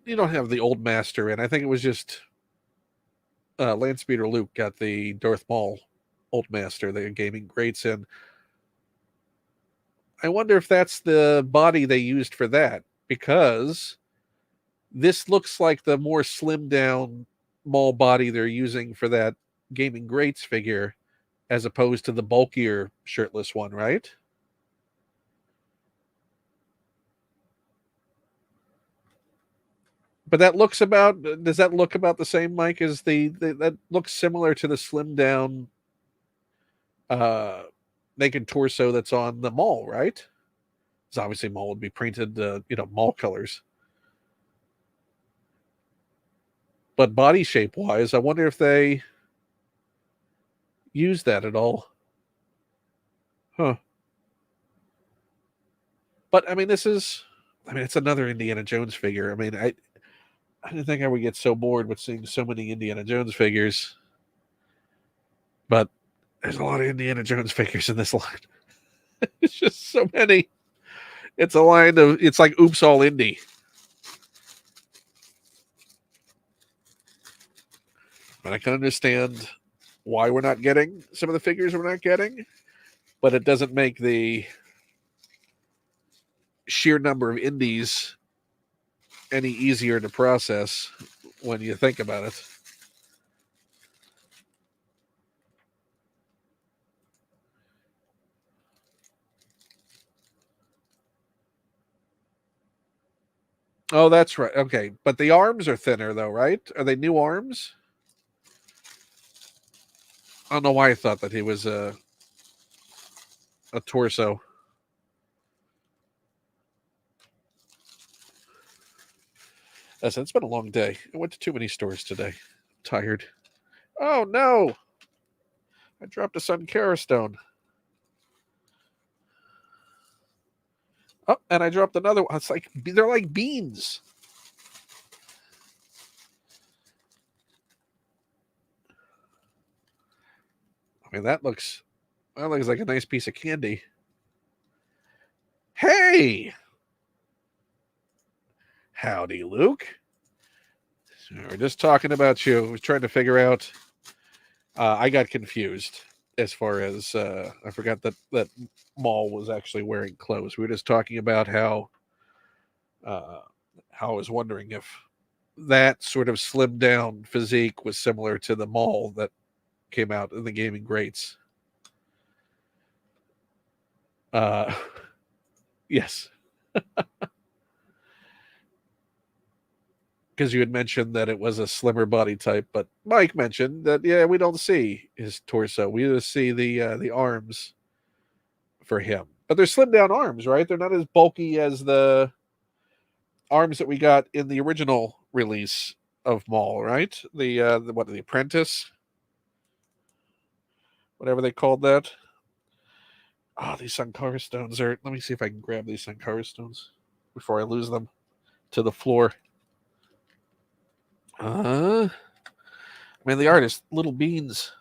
you don't have the old master in? I think it was just Lance Speeder Luke got the Darth Maul old master, the gaming greats in. I wonder if that's the body they used for that, because this looks like the more slimmed down Maul body they're using for that gaming greats figure, as opposed to the bulkier shirtless one, right? But does that look about the same, Mike, as that looks similar to the slim down uh naked torso that's on the Maul, right? Because obviously Maul would be painted Maul colors. But body shape wise, I wonder if they use that at all. Huh. But I mean, it's another Indiana Jones figure. I mean, I didn't think I would get so bored with seeing so many Indiana Jones figures. But there's a lot of Indiana Jones figures in this line. It's just so many. It's a line it's like oops all Indy. But I can understand why we're not getting some of the figures we're not getting, but it doesn't make the sheer number of indies any easier to process when you think about it. Oh, that's right. Okay, but the arms are thinner though, right? Are they new arms? I don't know why I thought that he was a torso. Listen, it's been a long day. I went to too many stores today. I'm tired. Oh no! I dropped a Sun Kara stone. Oh, and I dropped another one. It's like they're like beans. I mean, that looks like a nice piece of candy. Hey, howdy, Luke. We're just talking about you. I was trying to figure out. I got confused as far as I forgot that Maul was actually wearing clothes. We were just talking about uh, how I was wondering if that sort of slimmed down physique was similar to the Maul that came out in the gaming greats. Uh, yes, because you had mentioned that it was a slimmer body type, but Mike mentioned that yeah, we don't see his torso. We just see the arms for him, but they're slimmed down arms, right? They're not as bulky as the arms that we got in the original release of Maul, right? The what, the Apprentice, whatever they called that. Oh, these Sankara stones are. Let me see if I can grab these Sankara stones before I lose them to the floor. Man, the artist, little beans.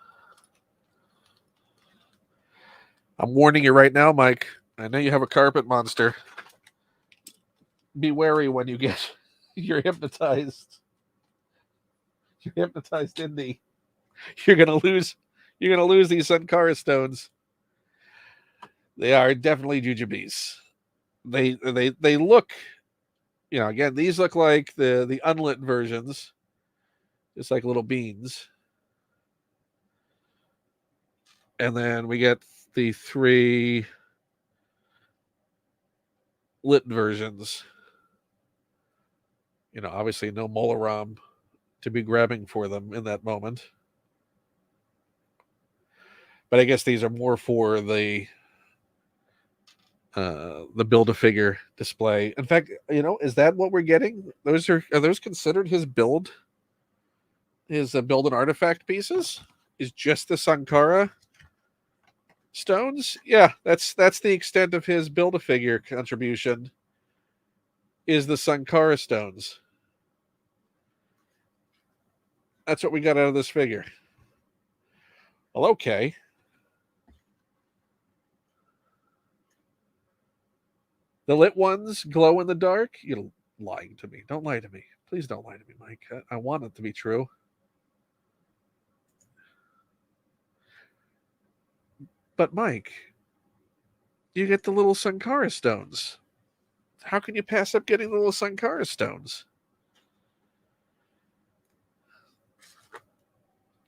I'm warning you right now, Mike. I know you have a carpet monster. Be wary when you get you're hypnotized. You're hypnotized in the. You're gonna lose. You're gonna lose these Sankara stones. They are definitely jujubes. They look. Again, these look like the unlit versions, just like little beans. And then we get the three lit versions. Obviously no Molaram to be grabbing for them in that moment. But I guess these are more for the build a figure display. In fact, is that what we're getting? Are those considered his build? His build and artifact pieces? Is just the Sankara stones? Yeah, that's the extent of his build a figure contribution. Is the Sankara stones? That's what we got out of this figure. Well, okay. The lit ones glow in the dark? You're lying to me. Don't lie to me. Please don't lie to me, Mike. I want it to be true. But, Mike, you get the little Sankara stones. How can you pass up getting the little Sankara stones?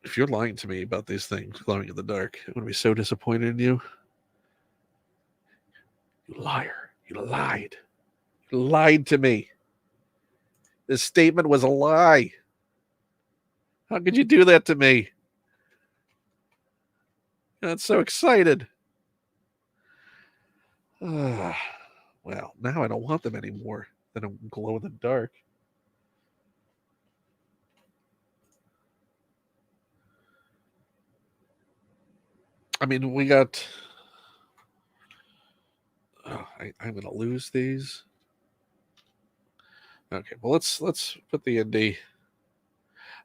If you're lying to me about these things glowing in the dark, I'm going to be so disappointed in you. You liar. You lied. You lied to me. This statement was a lie. How could you do that to me? I'm so excited. Well, now I don't want them anymore. They don't glow in the dark. I mean, we got. Oh, I'm going to lose these. Okay, well let's put the indie.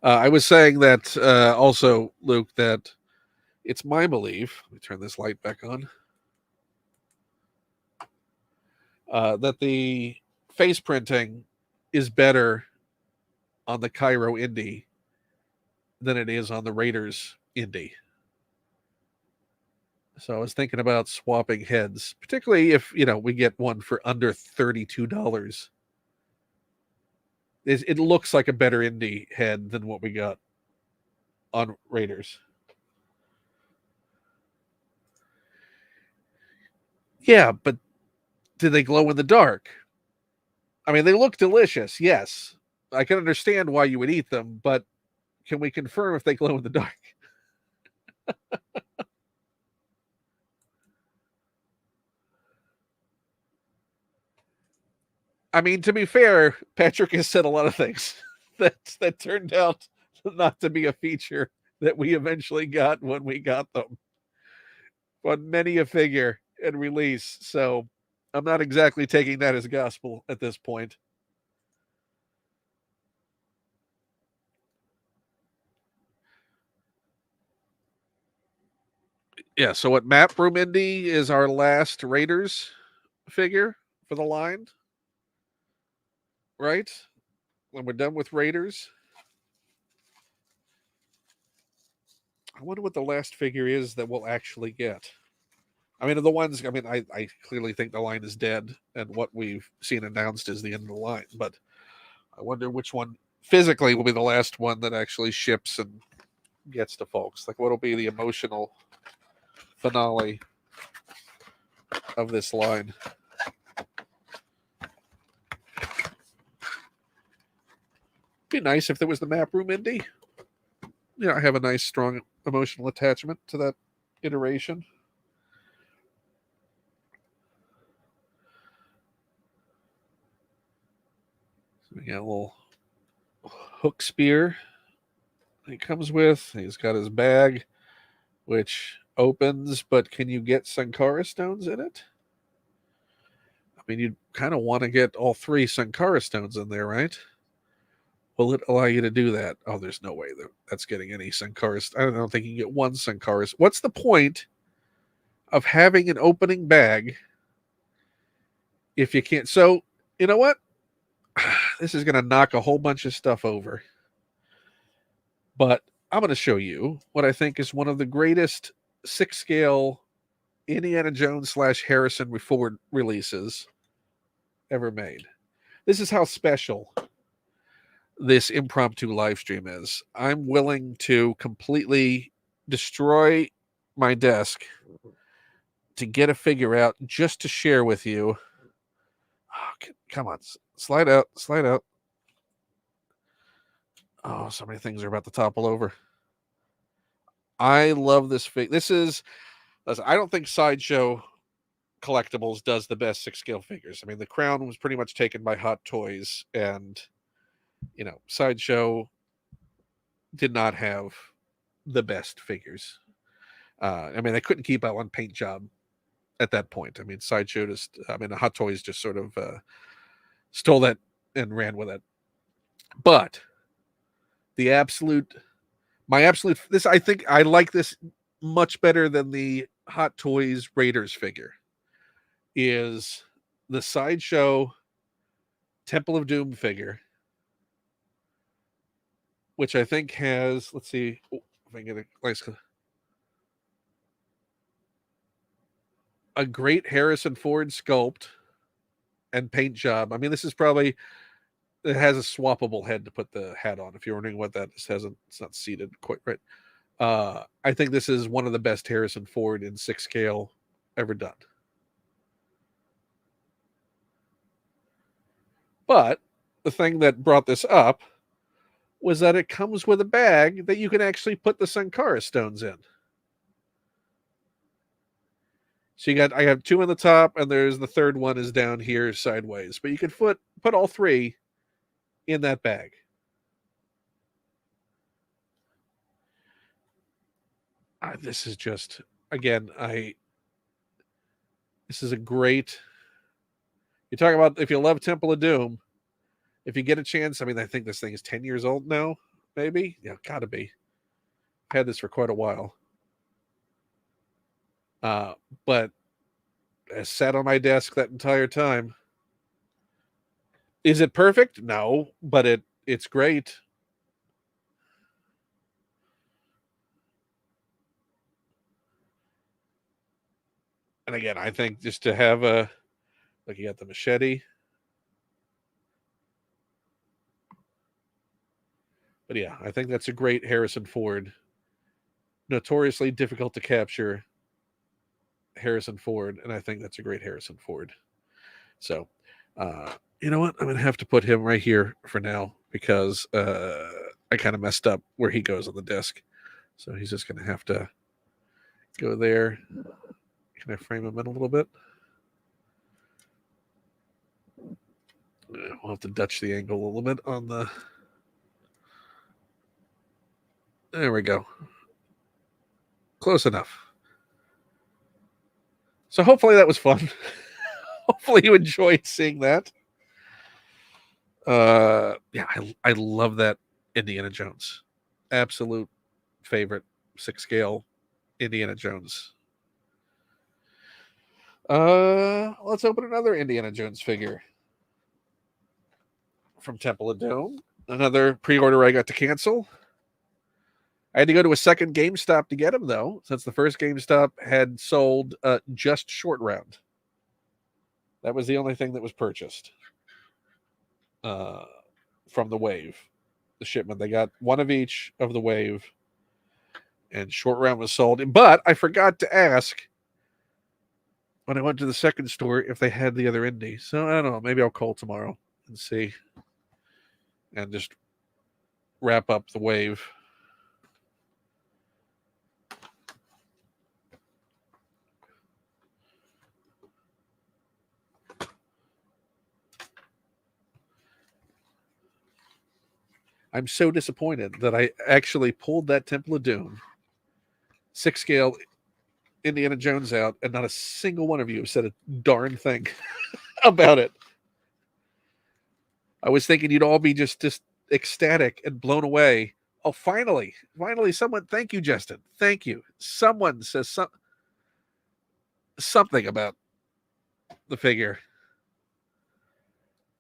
I was saying that also, Luke, that it's my belief. Let me turn this light back on. That the face printing is better on the Cairo indie than it is on the Raiders indie. So I was thinking about swapping heads, particularly if we get one for under $32. It looks like a better indie head than what we got on Raiders. Yeah, but do they glow in the dark? I mean, they look delicious. Yes, I can understand why you would eat them, but can we confirm if they glow in the dark? I mean, to be fair, Patrick has said a lot of things that turned out not to be a feature that we eventually got when we got them on many a figure and release. So I'm not exactly taking that as gospel at this point. Yeah. So what Matt Brumindi is our last Raiders figure for the line, right? When we're done with Raiders, I wonder what the last figure is that we'll actually get. I mean, the ones, I mean, I clearly think the line is dead, and what we've seen announced is the end of the line. But I wonder which one physically will be the last one that actually ships and gets to folks. Like, what'll be the emotional finale of this line? Be nice if there was the map room indie. You know, I have a nice, strong emotional attachment to that iteration. So we got a little hook spear he comes with. He's got his bag, which opens, but can you get Sankara stones in it? I mean, you kind of want to get all three Sankara stones in there, right? Will it allow you to do that? Oh, there's no way that's getting any Sankara. I don't think you can get one Sankara. What's the point of having an opening bag if you can't? So, you know what? This is going to knock a whole bunch of stuff over. But I'm going to show you what I think is one of the greatest 6 scale Indiana Jones / Harrison Ford releases ever made. This is how special this impromptu live stream is. I'm willing to completely destroy my desk to get a figure out just to share with you. Oh, come on, slide out, slide out. Oh, so many things are about to topple over. I love this fig. This is, listen, I don't think Sideshow Collectibles does the best 6 scale figures. I mean, the crown was pretty much taken by Hot Toys, and Sideshow did not have the best figures. I mean, they couldn't keep out one paint job at that point. I mean, Sideshow just, I mean, the Hot Toys just sort of stole that and ran with it. But the absolute, my absolute, this, I think I like this much better than the Hot Toys Raiders figure, is the Sideshow Temple of Doom figure, which I think has, let's see, if I can get a nice, a great Harrison Ford sculpt and paint job. I mean, this is probably, it has a swappable head to put the hat on. If you're wondering what that is, it's not seated quite right. I think this is one of the best Harrison Ford in 6 scale ever done. But the thing that brought this up was that it comes with a bag that you can actually put the Sankara stones in. So I have 2 on the top, and there's the third one is down here sideways. But you can put all 3 in that bag. This is just, again, this is a great. You talk about if you love Temple of Doom, if you get a chance. I mean, I think this thing is 10 years old now, maybe. Yeah, gotta be. I've had this for quite a while. But it sat on my desk that entire time. Is it perfect? No, but it's great. And again, I think just to have like, you got the machete. But yeah, I think that's a great Harrison Ford. Notoriously difficult to capture Harrison Ford, and I think that's a great Harrison Ford. So You know what? I'm going to have to put him right here for now because I kind of messed up where he goes on the disc. So he's just going to have to go there. Can I frame him in a little bit? We'll have to Dutch the angle a little bit on the... There we go. Close enough. So hopefully that was fun. Hopefully you enjoyed seeing that. Yeah, I love that Indiana Jones. Absolute favorite 6-scale Indiana Jones. Let's open another Indiana Jones figure from Temple of Doom. Another pre-order I got to cancel. I had to go to a second GameStop to get him, though, since the first GameStop had sold just Short Round. That was the only thing that was purchased from the Wave, the shipment. They got one of each of the Wave, and Short Round was sold. But I forgot to ask when I went to the second store if they had the other Indy. So I don't know. Maybe I'll call tomorrow and see, and just wrap up the Wave. I'm so disappointed that I actually pulled that Temple of Doom 6-scale Indiana Jones out, and not a single one of you said a darn thing about it. I was thinking you'd all be just ecstatic and blown away. Oh, finally someone, thank you, Justin. Thank you. Someone says something about the figure.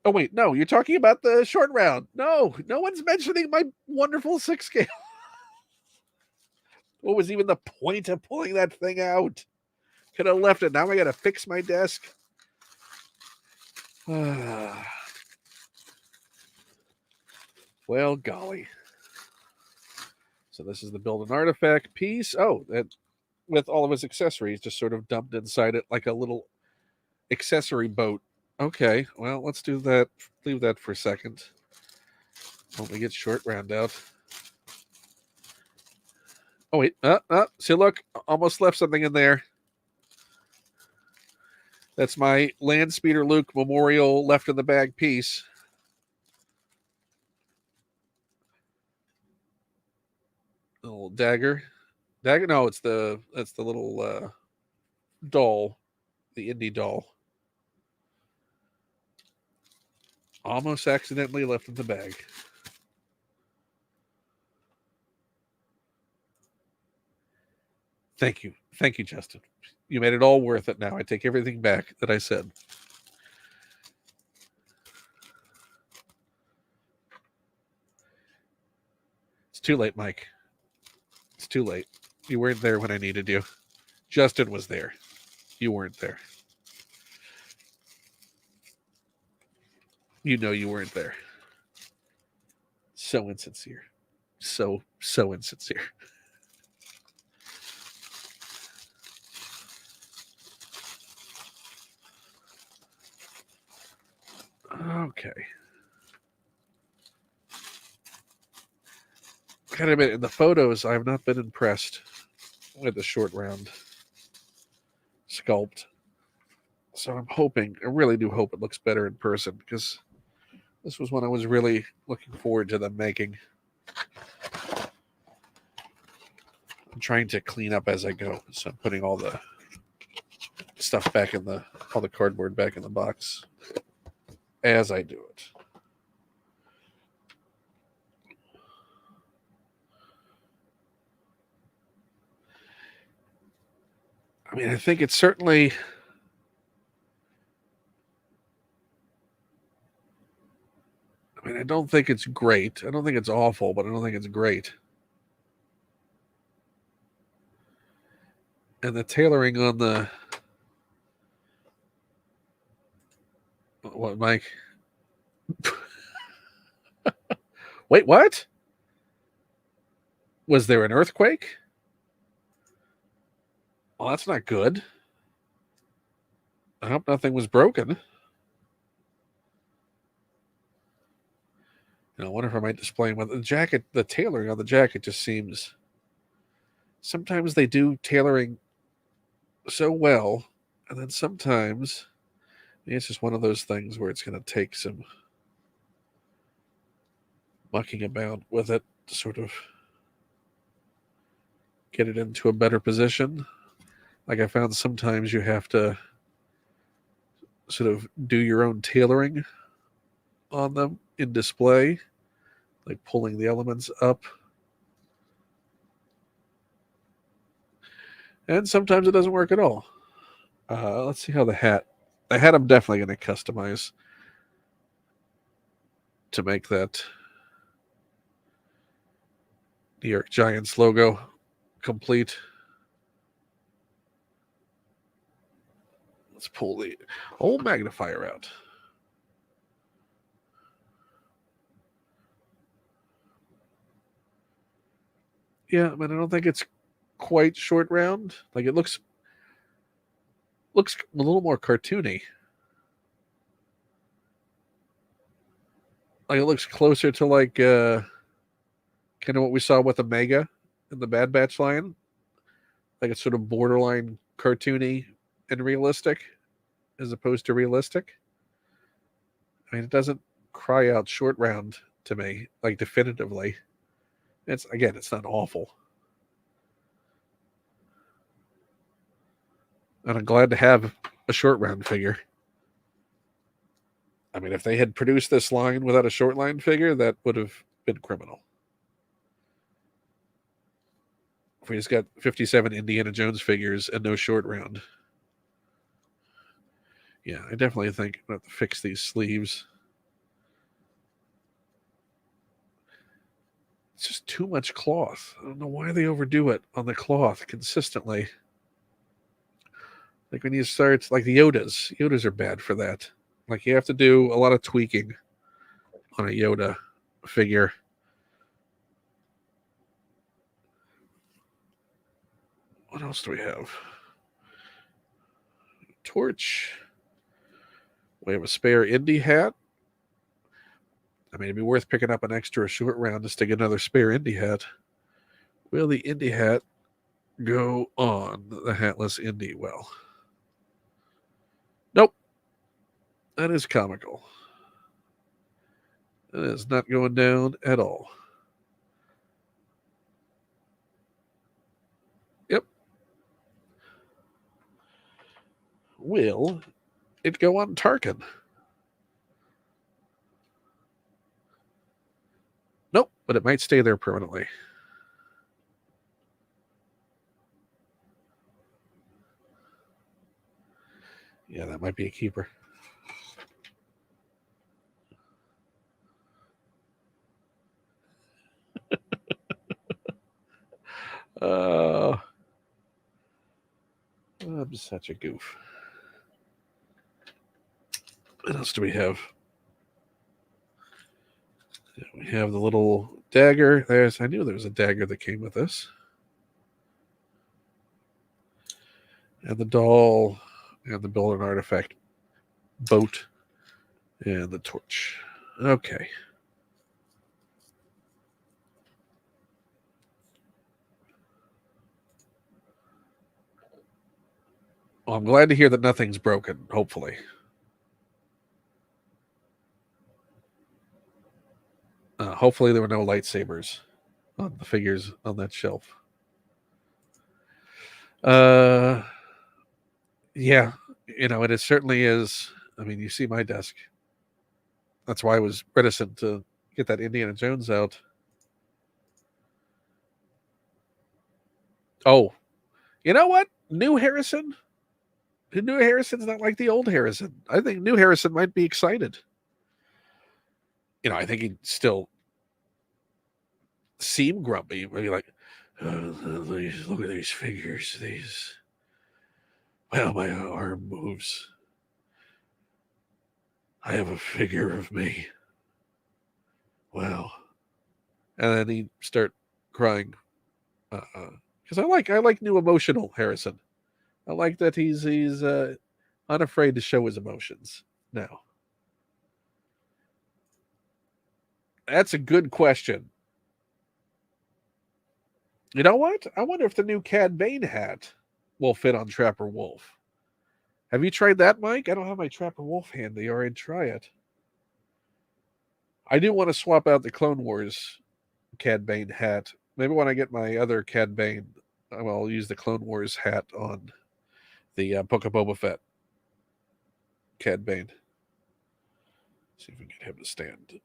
Oh, wait, no, you're talking about the Short Round. No one's mentioning my wonderful 6-scale. What was even the point of pulling that thing out? Could have left it. Now I got to fix my desk. Well, golly. So this is the build an artifact piece. Oh, that with all of his accessories just sort of dumped inside it like a little accessory boat. Okay, well, let's do that. Leave that for a second. When we get Short Round out. Oh, wait. See, look. Almost left something in there. That's my Landspeeder Luke Memorial left in the bag piece. A little dagger. No, that's the little doll, the Indy doll. Almost accidentally left in the bag. Thank you, Justin. You made it all worth it. Now I take everything back that I said. It's too late, Mike. It's too late. You weren't there when I needed you. Justin was there. You weren't there. You know you weren't there. So insincere. So insincere. Okay. Gotta admit, in the photos, I have not been impressed with the Short Round sculpt. So I'm hoping, I really do hope it looks better in person, because this was one I was really looking forward to them making. I'm trying to clean up as I go, so I'm putting all the stuff back in all the cardboard back in the box as I do it. I mean, I think it's certainly... I mean, I don't think it's great. I don't think it's awful, but I don't think it's great. And the tailoring on the... What, Mike? Wait, what? Was there an earthquake? Well, that's not good. I hope nothing was broken. I wonder if I might display him with the jacket. The tailoring on the jacket just seems. Sometimes they do tailoring so well, and then sometimes it's just one of those things where it's going to take some mucking about with it to sort of get it into a better position. Like I found sometimes you have to sort of do your own tailoring on them in display, like pulling the elements up. And sometimes it doesn't work at all. Let's see how the hat. The hat I'm definitely going to customize to make that New York Giants logo complete. Let's pull the old magnifier out. Yeah, I don't think it's quite short round. Like it looks a little more cartoony. Like it looks closer to like kind of what we saw with the Mega in the Bad Batch line. Like it's sort of borderline cartoony and realistic as opposed to realistic. It doesn't cry out short round to me, like definitively. It's not awful. And I'm glad to have a short round figure. If they had produced this line without a short line figure, that would have been criminal. If we just got 57 Indiana Jones figures and no short round. Yeah, I definitely think I have to fix these sleeves. It's just too much cloth. I don't know why they overdo it on the cloth consistently. Like when you start, like the Yodas are bad for that. Like you have to do a lot of tweaking on a Yoda figure. What else do we have? Torch. We have a spare Indy hat. It'd be worth picking up an extra short round just to get another spare Indy hat. Will the Indy hat go on the hatless Indy? Well, nope. That is comical. That is not going down at all. Yep. Will it go on Tarkin? Nope, but it might stay there permanently. Yeah, that might be a keeper. I'm such a goof. What else do we have? We have the little dagger. I knew there was a dagger that came with this. And the doll, and the build an artifact boat, and the torch. Okay. Well, I'm glad to hear that nothing's broken, hopefully. Hopefully there were no lightsabers on the figures on that shelf. Yeah, it certainly is. You see my desk. That's why I was reticent to get that Indiana Jones out. Oh, you know what? New Harrison? The new Harrison's not like the old Harrison. I think new Harrison might be excited. I think he'd still seem grumpy. Maybe like, look at these figures. Well, my arm moves. I have a figure of me. Well, and then he'd start crying. Because I like new emotional Harrison. I like that he's unafraid to show his emotions now. That's a good question. You know what? I wonder if the new Cad Bane hat will fit on Trapper Wolf. Have you tried that, Mike? I don't have my Trapper Wolf handy, or I'd try it. I do want to swap out the Clone Wars Cad Bane hat. Maybe when I get my other Cad Bane, I'll use the Clone Wars hat on the Book of Boba Fett Cad Bane. See if we can get him to stand.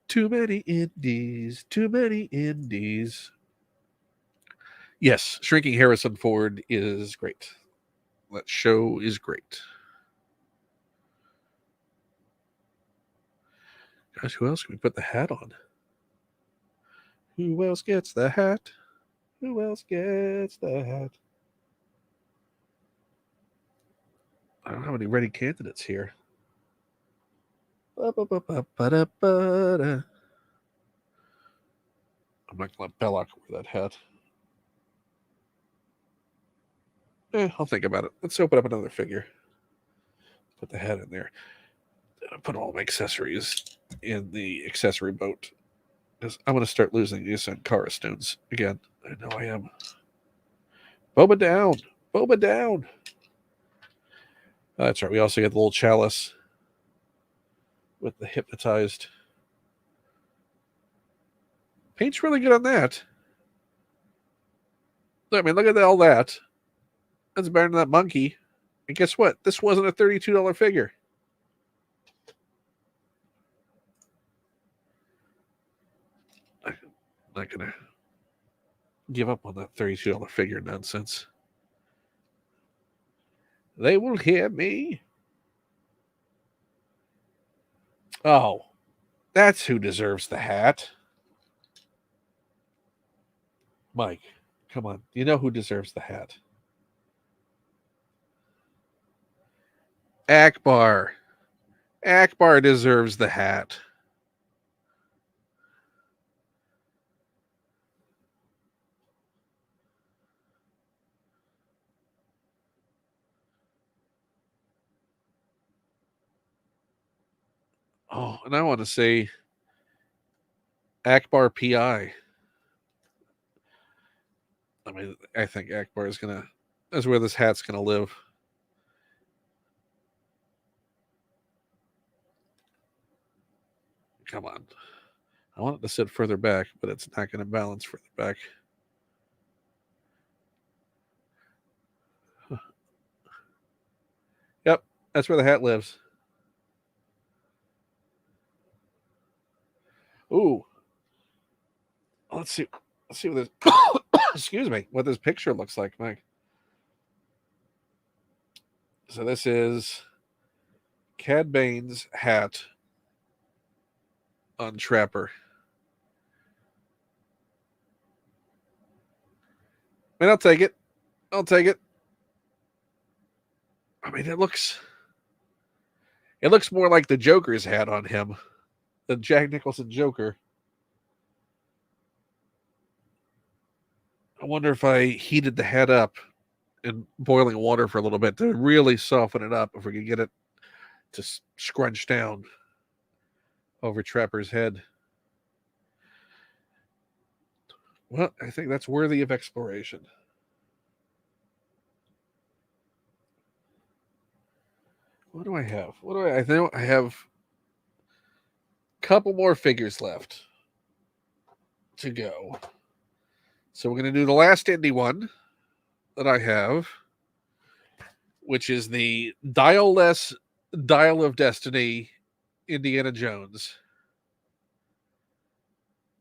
Too many indies, too many indies. Yes, shrinking Harrison Ford is great. That show is great. Gosh, who else can we put the hat on? Who else gets the hat? Who else gets the hat? I don't have any ready candidates here. I'm not going to let Belloc wear that hat. I'll think about it. Let's open up another figure. Put the hat in there. Put all my accessories in the accessory boat. Because I'm going to start losing these on Cara stones again. I know I am. Boba down. Boba down. That's right. We also get the little chalice with the hypnotized. Paint's really good on that. I mean, look at all that. That's better than that monkey. And guess what? This wasn't a $32 figure. I'm not going to give up on that $32 figure nonsense. They will hear me. Oh, that's who deserves the hat. Mike, come on. You know who deserves the hat? Akbar. Akbar deserves the hat. Oh, and I want to say Akbar PI. I mean, I think Akbar is going to, that's where this hat's going to live. Come on. I want it to sit further back, but it's not going to balance further back. Huh. Yep, that's where the hat lives. Ooh. Let's see. Let's see what this excuse me, what this picture looks like, Mike. So this is Cad Bane's hat on Trapper. I mean, I'll take it. I'll take it. I mean, it looks more like the Joker's hat on him, the Jack Nicholson Joker. I wonder if I heated the hat up in boiling water for a little bit to really soften it up, if we could get it to scrunch down over Trapper's head. Well, I think that's worthy of exploration. What do I have? I think I have a couple more figures left to go. So we're going to do the last indie one that I have, which is the dial-less Dial of Destiny Indiana Jones.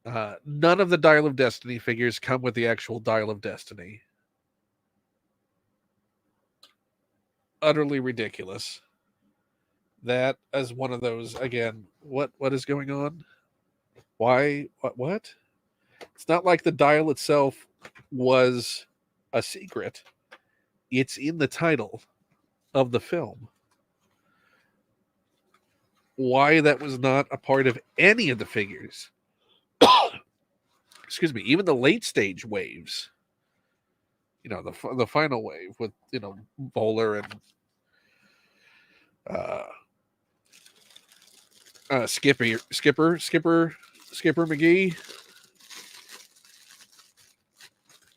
None of the Dial of Destiny figures come with the actual Dial of Destiny. Utterly ridiculous. That is one of those, again, what is going on? Why? What? It's not like the dial itself was a secret. It's in the title of the film. Why that was not a part of any of the figures. Excuse me, even the late stage waves. You know, the final wave with, Bowler and Skipper McGee.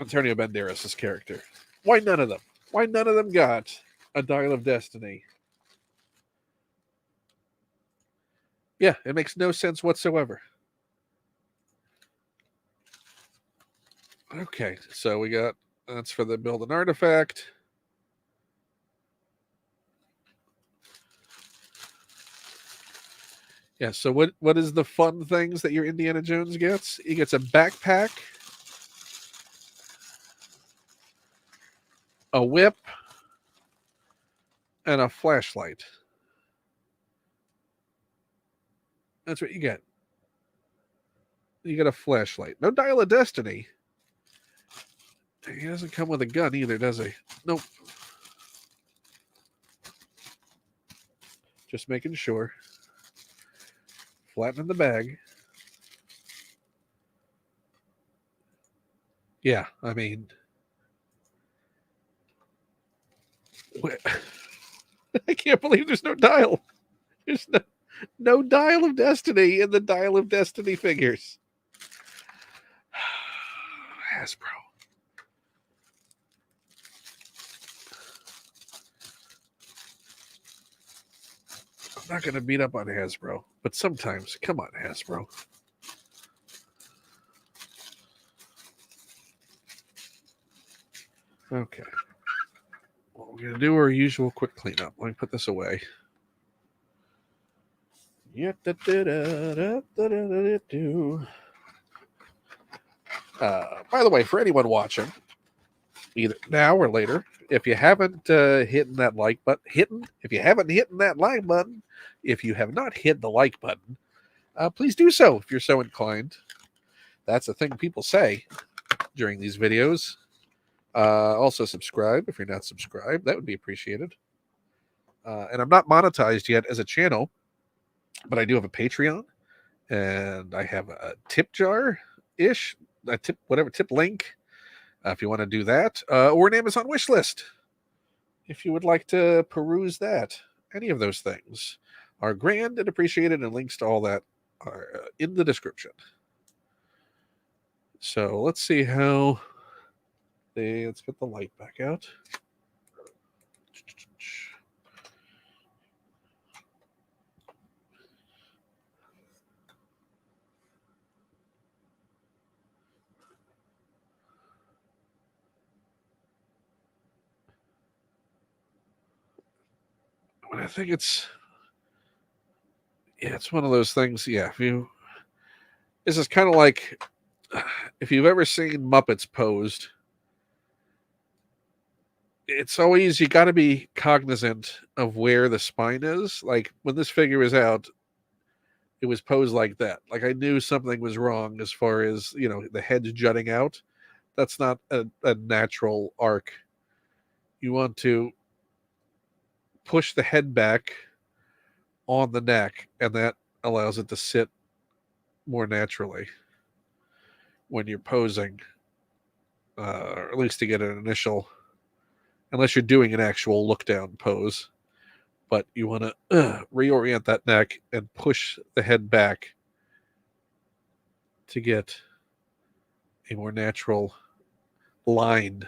Antonio Banderas' character. Why none of them? Why none of them got a Dial of Destiny? Yeah, it makes no sense whatsoever. Okay, so we got that's for the build an artifact. Yeah, so what is the fun things that your Indiana Jones gets? He gets a backpack, a whip, and a flashlight. That's what you get. You get a flashlight. No Dial of Destiny. He doesn't come with a gun either, does he? Nope. Just making sure. Flattening the bag. Yeah, I mean, I can't believe there's no dial. There's no Dial of Destiny in the Dial of Destiny figures. Hasbro. I'm not going to beat up on Hasbro, but sometimes, come on, Hasbro. Okay. What we're going to do our usual quick cleanup. Let me put this away. By the way, for anyone watching, either now or later, if you haven't hit that like button, if you haven't hit that like button, if you have not hit the like button, please do so if you're so inclined. That's a thing people say during these videos. Also subscribe if you're not subscribed. That would be appreciated. And I'm not monetized yet as a channel, but I do have a Patreon, and I have a tip jar ish, a tip link if you want to do that, or an Amazon wish list if you would like to peruse that. Any of those things are grand and appreciated, and links to all that are in the description. So let's see how let's get the light back out. I think it's one of those things. Yeah, this is kind of like if you've ever seen Muppets posed, it's always you got to be cognizant of where the spine is. Like when this figure was out, it was posed like that. Like I knew something was wrong as far as the head's jutting out. That's not a natural arc. You want to push the head back on the neck, and that allows it to sit more naturally when you're posing, or at least to get an initial, unless you're doing an actual look down pose. But you want to reorient that neck and push the head back to get a more natural line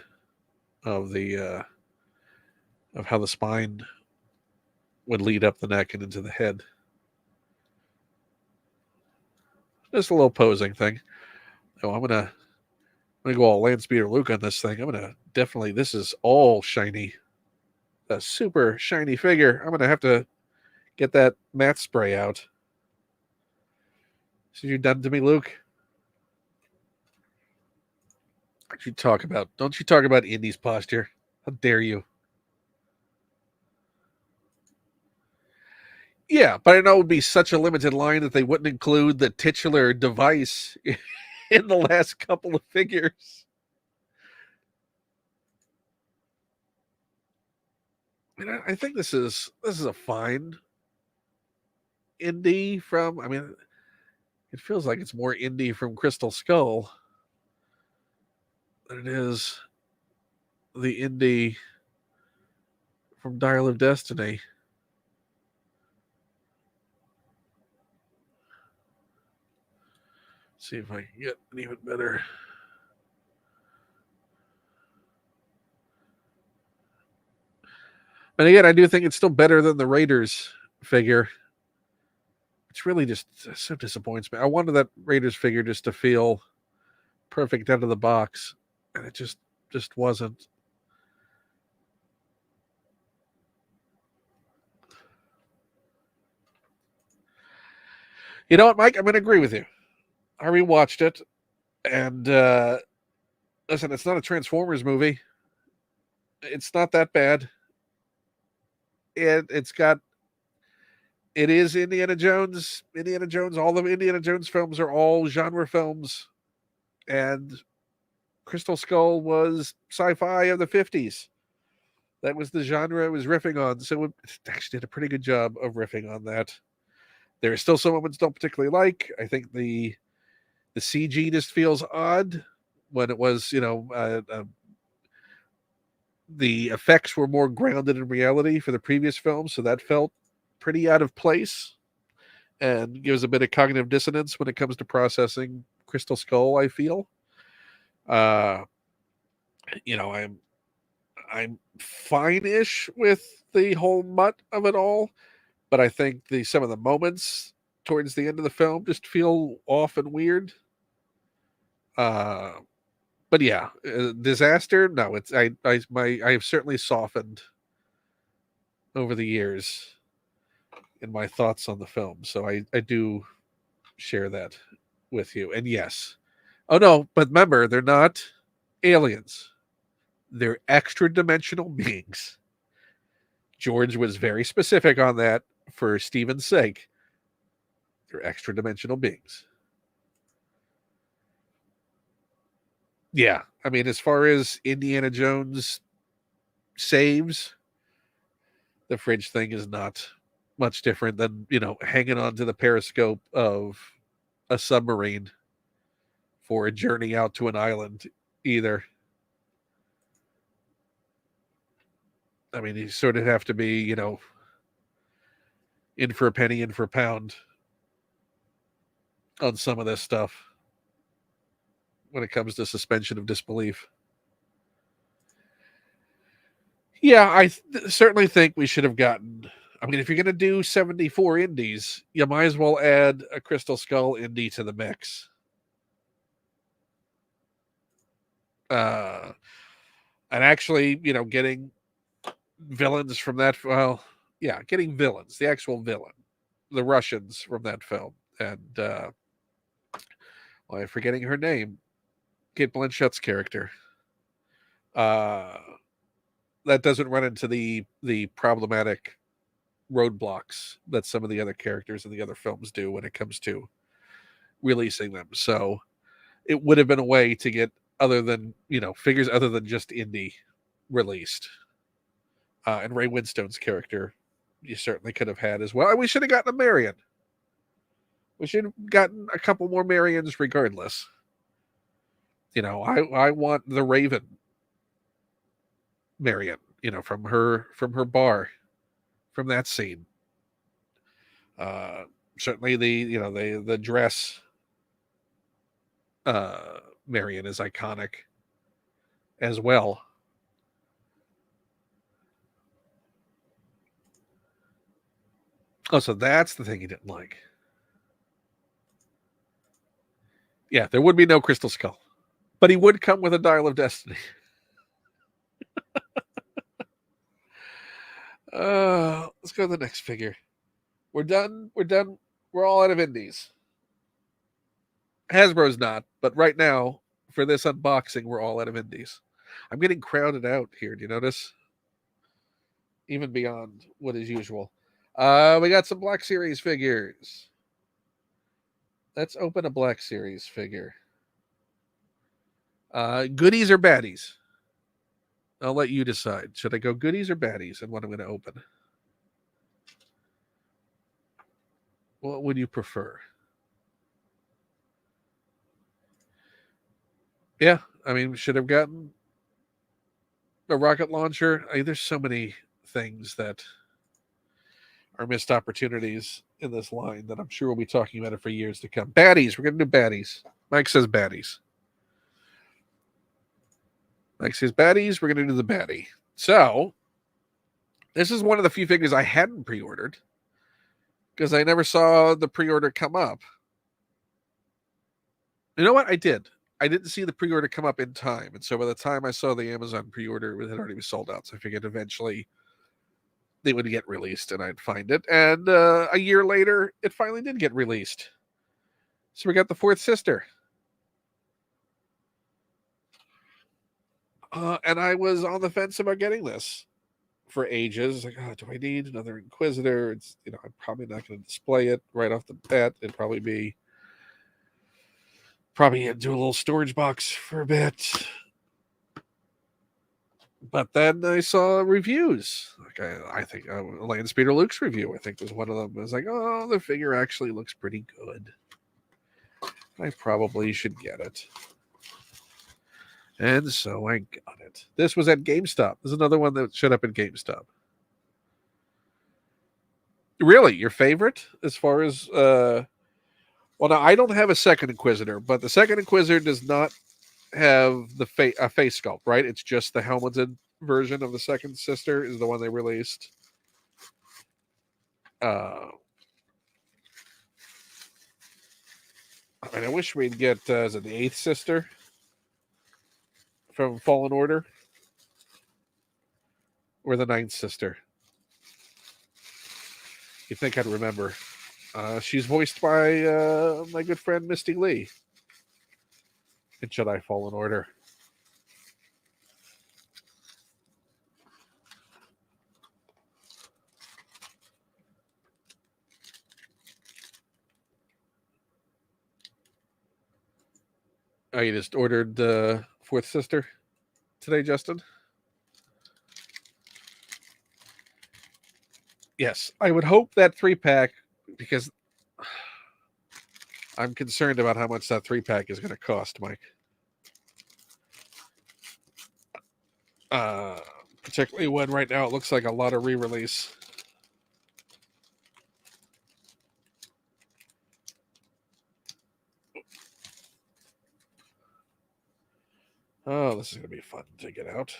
of the of how the spine would lead up the neck and into the head. Just a little posing thing. Oh, I'm gonna go all Landspeeder Luke on this thing. I'm gonna definitely. This is all shiny, a super shiny figure. I'm gonna have to get that matte spray out. So you done to me, Luke? Don't you talk about Indy's posture? How dare you? Yeah, but I know it would be such a limited line that they wouldn't include the titular device in the last couple of figures. I mean, I think this is a fine Indy from. I mean, it feels like it's more Indy from Crystal Skull than it is the Indy from Dial of Destiny. See if I can get an even better. And again, I do think it's still better than the Raiders figure, which really just so disappoints me. I wanted that Raiders figure just to feel perfect out of the box, and it just wasn't. You know what, Mike? I'm going to agree with you. I rewatched it, and listen, it's not a Transformers movie. It's not that bad. It's got. It is Indiana Jones. Indiana Jones. All the Indiana Jones films are all genre films, and Crystal Skull was sci-fi of the 50s. That was the genre it was riffing on. So it actually did a pretty good job of riffing on that. There are still some moments don't particularly like. I think the CG just feels odd when it was, the effects were more grounded in reality for the previous film, so that felt pretty out of place and gives a bit of cognitive dissonance when it comes to processing Crystal Skull. I feel, uh, I'm fine-ish with the whole mutt of it all, but I think some of the moments towards the end of the film just feel off and weird. Uh, but yeah, disaster. No, it's I have certainly softened over the years in my thoughts on the film, so I do share that with you. And yes, oh no, but remember, they're not aliens; they're extra dimensional beings. George was very specific on that for Steven's sake. They're extra dimensional beings. Yeah, I mean, as far as Indiana Jones saves, the fridge thing is not much different than, hanging on to the periscope of a submarine for a journey out to an island either. I mean, you sort of have to be, in for a penny, in for a pound on some of this stuff when it comes to suspension of disbelief. Yeah, certainly think we should have gotten. I mean, if you're going to do 74 indies, you might as well add a Crystal Skull indie to the mix. Uh, and actually, getting villains from that. Well, yeah, getting villains, the actual villain, the Russians from that film, and I'm forgetting her name, Kate Blanchett's character. Uh, that doesn't run into the problematic roadblocks that some of the other characters in the other films do when it comes to releasing them. So it would have been a way to get other than figures other than just indie released. And Ray Winstone's character, you certainly could have had as well. And we should have gotten a Marion. We should have gotten a couple more Marions regardless. I want the Raven Marion, from her bar, from that scene. Uh, Certainly the dress Marion is iconic as well. Oh, so that's the thing you didn't like. Yeah, there would be no Crystal Skull, but he would come with a Dial of Destiny. Let's go to the next figure. We're done. We're done. We're all out of indies. Hasbro's not, but right now, for this unboxing, we're all out of indies. I'm getting crowded out here. Do you notice? Even beyond what is usual. We got some Black Series figures. Let's open a Black Series figure. Goodies or baddies? I'll let you decide. Should I go goodies or baddies and what I'm going to open? What would you prefer? Yeah, I mean, should have gotten a rocket launcher. There's so many things that are missed opportunities in this line that I'm sure we'll be talking about it for years to come. Baddies. We're going to do baddies. Mike says baddies. Mike says baddies. We're going to do the baddie. So, this is one of the few figures I hadn't pre-ordered because I never saw the pre-order come up. You know what? I did. I didn't see the pre-order come up in time. And so by the time I saw the Amazon pre-order, it had already been sold out. So I figured eventually they would get released and I'd find it. And a year later, it finally did get released. So we got the fourth sister. And I was on the fence about getting this for ages. Like, oh, do I need another Inquisitor? It's, I'm probably not going to display it right off the bat. It'd probably do a little storage box for a bit. But then I saw reviews. Like I think Lance Peter Luke's review, I think, was one of them. I was like, oh, the figure actually looks pretty good. I probably should get it. And so I got it. This was at GameStop. This is another one that showed up at GameStop. Really? Your favorite? As far as... well, now, I don't have a second Inquisitor, but the second Inquisitor does not have a face sculpt, right? It's just the helmeted version of the second sister is the one they released. I wish we'd get, is it the eighth sister from Fallen Order? Or the ninth sister? You think I'd remember. She's voiced by my good friend Misty Lee in Jedi Fallen Order. Oh, you just ordered the fourth sister today, Justin? Yes, I would hope that 3-pack, because I'm concerned about how much that 3-pack is going to cost, Mike. Particularly when right now it looks like a lot of re-release. Oh, this is going to be fun to get out.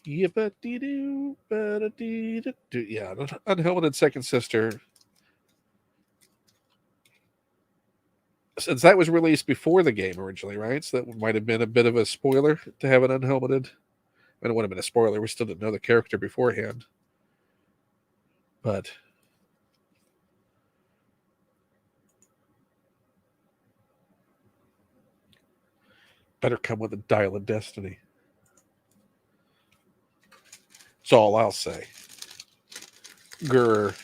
Yeah, unhelmeted second sister. Since that was released before the game originally, right? So that might have been a bit of a spoiler to have it unhelmeted. I mean, it would have been a spoiler. We still didn't know the character beforehand. But better come with a Dial of Destiny. That's all I'll say. Grr.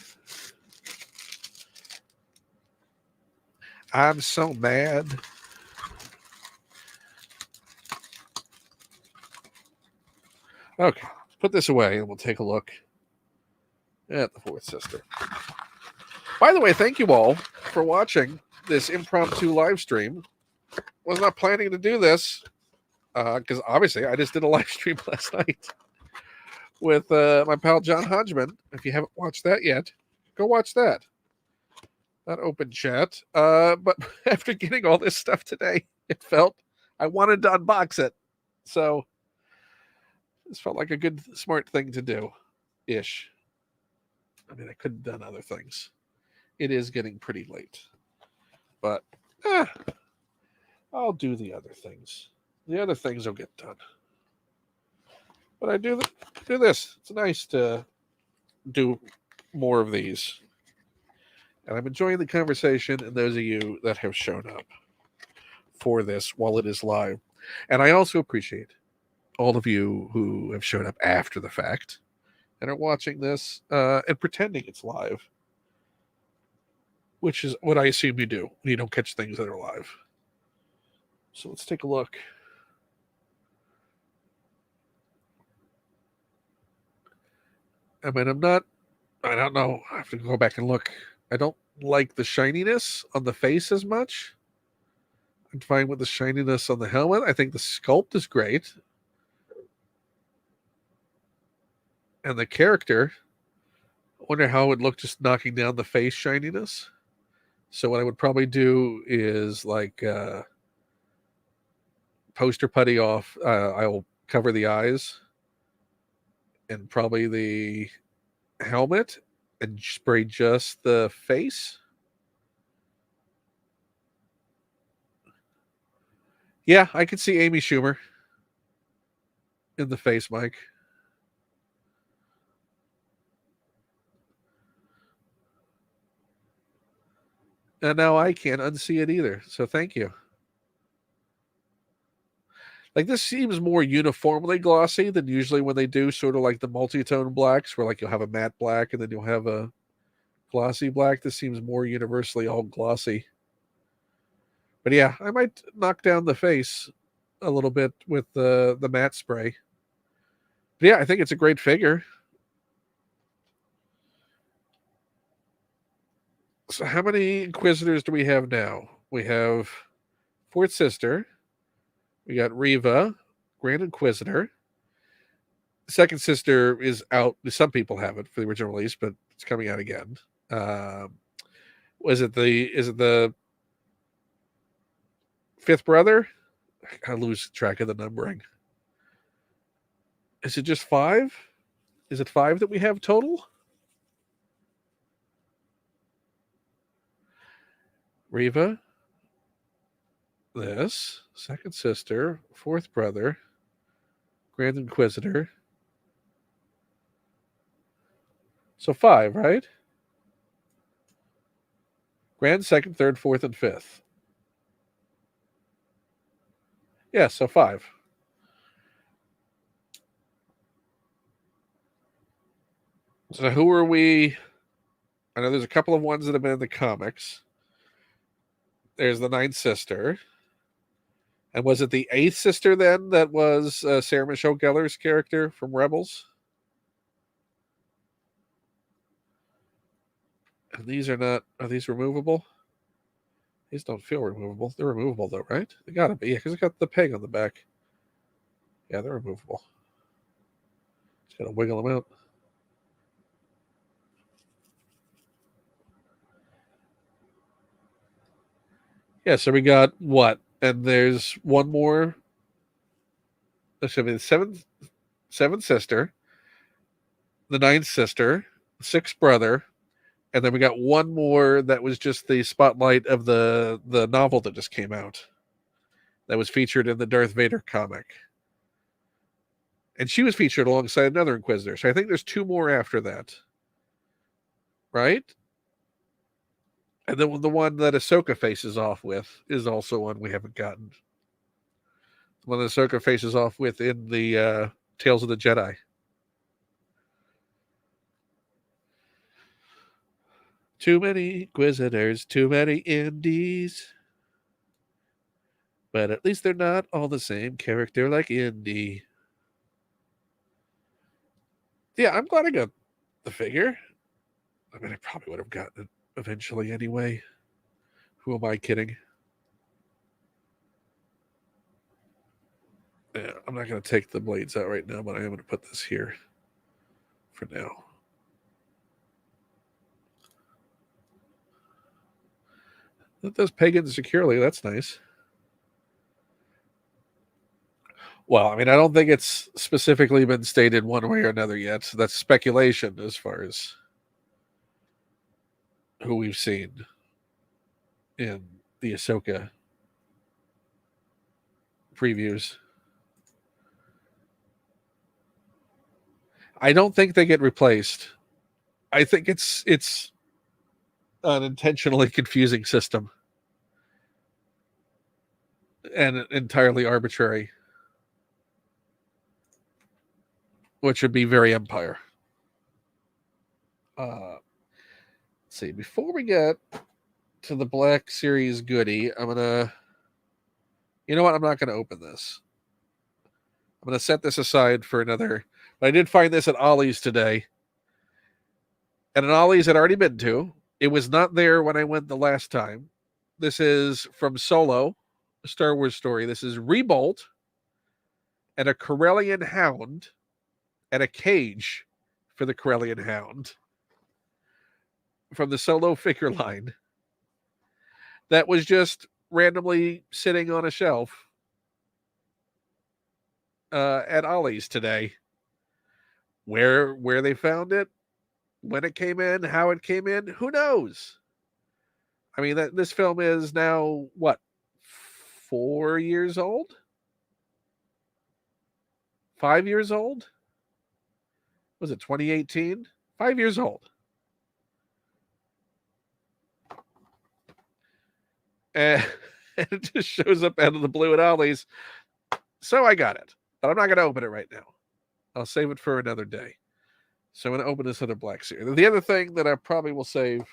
I'm so mad. Okay, let's put this away and we'll take a look at the fourth sister. By the way, thank you all for watching this impromptu live stream. Was not planning to do this because obviously I just did a live stream last night with my pal John Hodgman. If you haven't watched that yet, go watch that. Not open chat. But after getting all this stuff today, it felt I wanted to unbox it. So this felt like a good, smart thing to do. Ish. I mean, I could have done other things. It is getting pretty late. But I'll do the other things. The other things will get done. But I do this. It's nice to do more of these. And I'm enjoying the conversation and those of you that have shown up for this while it is live. And I also appreciate all of you who have shown up after the fact and are watching this and pretending it's live, which is what I assume you do when you don't catch things that are live. So let's take a look. I mean, I don't know. I have to go back and look. I don't like the shininess on the face as much. I'm fine with the shininess on the helmet. I think the sculpt is great. And the character, I wonder how it would look just knocking down the face shininess. So what I would probably do is like poster putty off. I'll cover the eyes and probably the helmet and spray just the face. Yeah, I could see Amy Schumer in the face, Mike. And now I can't unsee it either. So thank you. Like this seems more uniformly glossy than usually when they do sort of like the multi-tone blacks, where like you'll have a matte black and then you'll have a glossy black. This seems more universally all glossy. But yeah, I might knock down the face a little bit with the matte spray. But yeah, I think it's a great figure. So how many Inquisitors do we have now? We have Fourth Sister. We got Riva, Grand Inquisitor. Second Sister is out. Some people have it for the original release, but it's coming out again. Is it the fifth brother? I lose track of the numbering. Is it just 5? Is it 5 that we have total? Riva, this, second sister, fourth brother, Grand Inquisitor. So 5, right? Grand, second, third, fourth, and fifth. Yeah, so 5. So who are we? I know there's a couple of ones that have been in the comics. There's the ninth sister. And was it the eighth sister then that was Sarah Michelle Gellar's character from Rebels? And these are not, are these removable? These don't feel removable. They're removable though, right? They gotta be, because it's got the peg on the back. Yeah, they're removable. Just gotta wiggle them out. Yeah, so we got what? And there's one more. Should be the seventh sister, the ninth sister, sixth brother, and then we got one more that was just the spotlight of the novel that just came out. That was featured in the Darth Vader comic. And she was featured alongside another Inquisitor. So I think there's 2 more after that. Right? And then the one that Ahsoka faces off with is also one we haven't gotten. The one that Ahsoka faces off with in the Tales of the Jedi. Too many Inquisitors, too many Indies. But at least they're not all the same character like Indy. Yeah, I'm glad I got the figure. I mean, I probably would have gotten it eventually anyway. Who am I kidding? Yeah, I'm not going to take the blades out right now, but I am going to put this here for now. That does peg in securely. That's nice. Well, I mean, I don't think it's specifically been stated one way or another yet. So that's speculation as far as who we've seen in the Ahsoka previews. I don't think they get replaced. I think it's an intentionally confusing system and entirely arbitrary, which would be very Empire. Let's see. Before we get to the Black Series goodie, I'm gonna. You know what? I'm not gonna open this. I'm gonna set this aside for another. But I did find this at Ollie's today, and an Ollie's I'd already been to. It was not there when I went the last time. This is from Solo, a Star Wars story. This is Rebolt and a Corellian hound and a cage for the Corellian Hound from the Solo figure line that was just randomly sitting on a shelf at Ollie's today. Where they found it, when it came in, how it came in, who knows? I mean, this film is now what, 4 years old? 5 years old? Was it 2018? 5 years old. And it just shows up out of the blue at Ollie's. So I got it. But I'm not going to open it right now. I'll save it for another day. So I'm going to open this other Black Series. The other thing that I probably will save,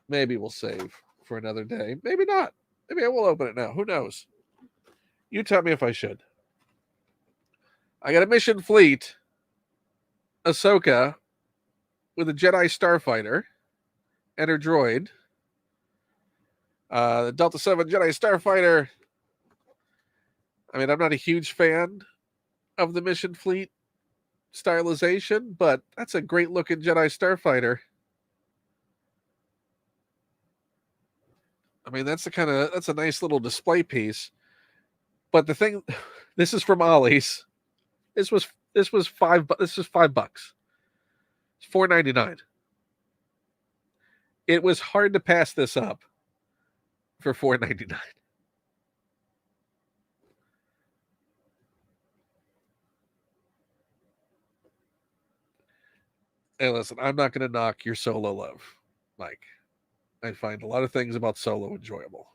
maybe we'll save for another day. Maybe not. Maybe I will open it now. Who knows? You tell me if I should. I got a Mission Fleet Ahsoka with a Jedi Starfighter and her droid. The Delta 7 Jedi Starfighter. I mean, I'm not a huge fan of the Mission Fleet stylization, but that's a great looking Jedi Starfighter. I mean, that's a nice little display piece. But the thing, this is from Ollie's. This was $5. This was $5. It's $4.99. It was hard to pass this up for $4.99. Hey, listen, I'm not going to knock your Solo love, Mike. I find a lot of things about Solo enjoyable.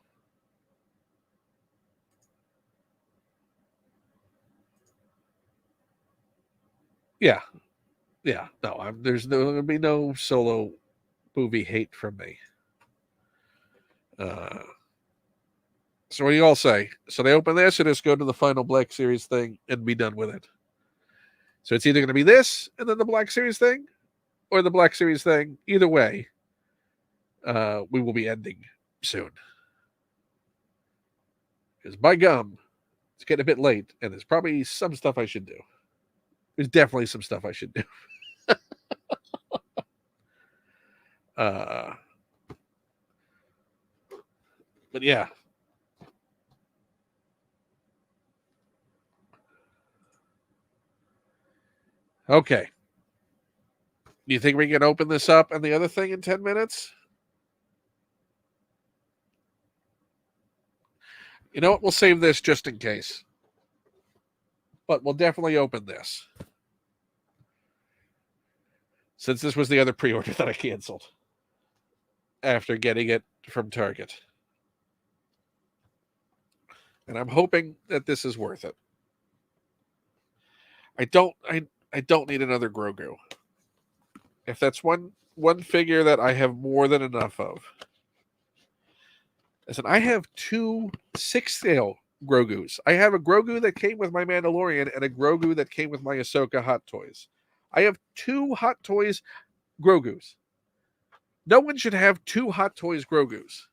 Yeah. No, there's going to be no Solo movie hate from me. So what do you all say? So they open this and just go to the final Black Series thing and be done with it. So it's either going to be this and then the Black Series thing, or the Black Series thing. Either way, we will be ending soon. Because by gum, it's getting a bit late, and there's probably some stuff I should do. There's definitely some stuff I should do. But yeah. Okay. Do you think we can open this up and the other thing in 10 minutes? You know what? We'll save this just in case. But we'll definitely open this. Since this was the other pre-order that I canceled after getting it from Target. And I'm hoping that this is worth it. I don't need another Grogu. If that's one figure that I have more than enough of. Listen, I have 2 6-scale Grogus. I have a Grogu that came with my Mandalorian and a Grogu that came with my Ahsoka Hot Toys. I have 2 Hot Toys Grogus. No one should have 2 Hot Toys Grogus.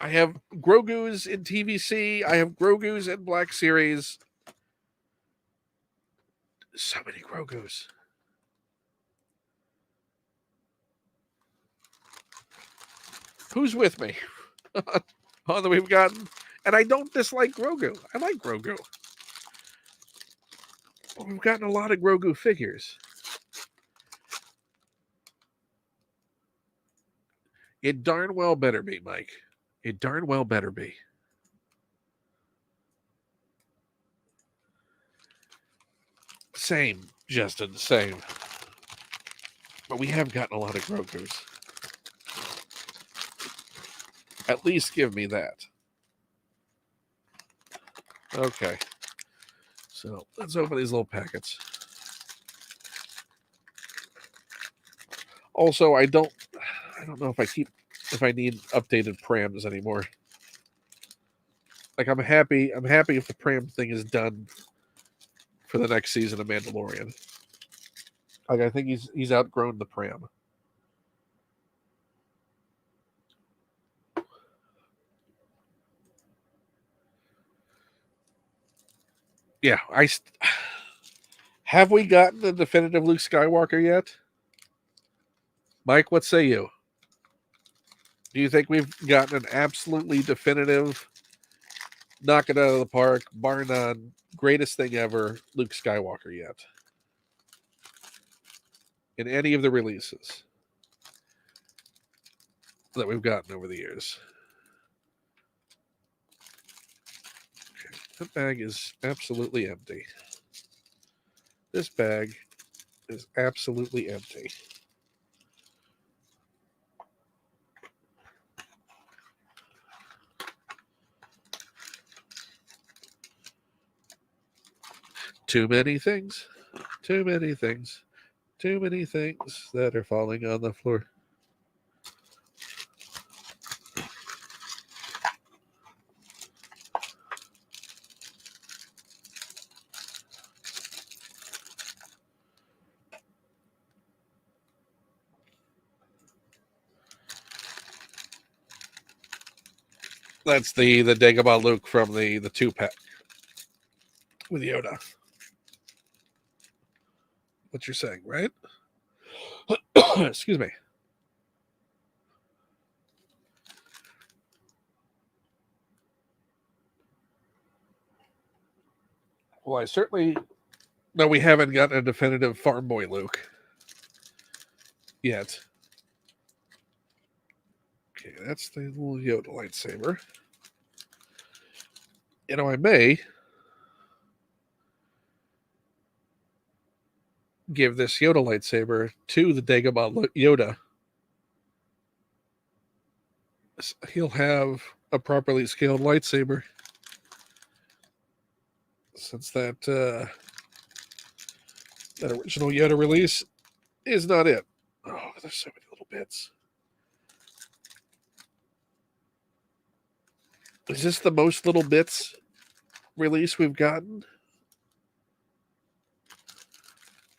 I have Grogus in TVC. I have Grogus in Black Series. So many Grogus. Who's with me on that we've gotten? And I don't dislike Grogu. I like Grogu. But we've gotten a lot of Grogu figures. It darn well better be, Mike. It darn well better be. Same, Justin, same. But we have gotten a lot of Grogus. At least give me that. Okay. So let's open these little packets. Also, I don't know if I need updated prams anymore. Like I'm happy if the pram thing is done for the next season of Mandalorian. Like I think he's outgrown the pram. Yeah, have we gotten the definitive Luke Skywalker yet? Mike, what say you? Do you think we've gotten an absolutely definitive, knock it out of the park, bar none, greatest thing ever, Luke Skywalker yet? In any of the releases that we've gotten over the years? Okay, that bag is absolutely empty. This bag is absolutely empty. Too many things. Too many things. Too many things that are falling on the floor. That's the Dagobah Luke from the 2-pack with Yoda. What you're saying, right? Excuse me. Well, I certainly know we haven't gotten a definitive Farm Boy Luke yet. Okay, that's the little Yoda lightsaber. You know, I may give this Yoda lightsaber to the Dagobah Yoda. He'll have a properly scaled lightsaber, since that original Yoda release is not it. Oh, there's so many little bits. Is this the most little bits release we've gotten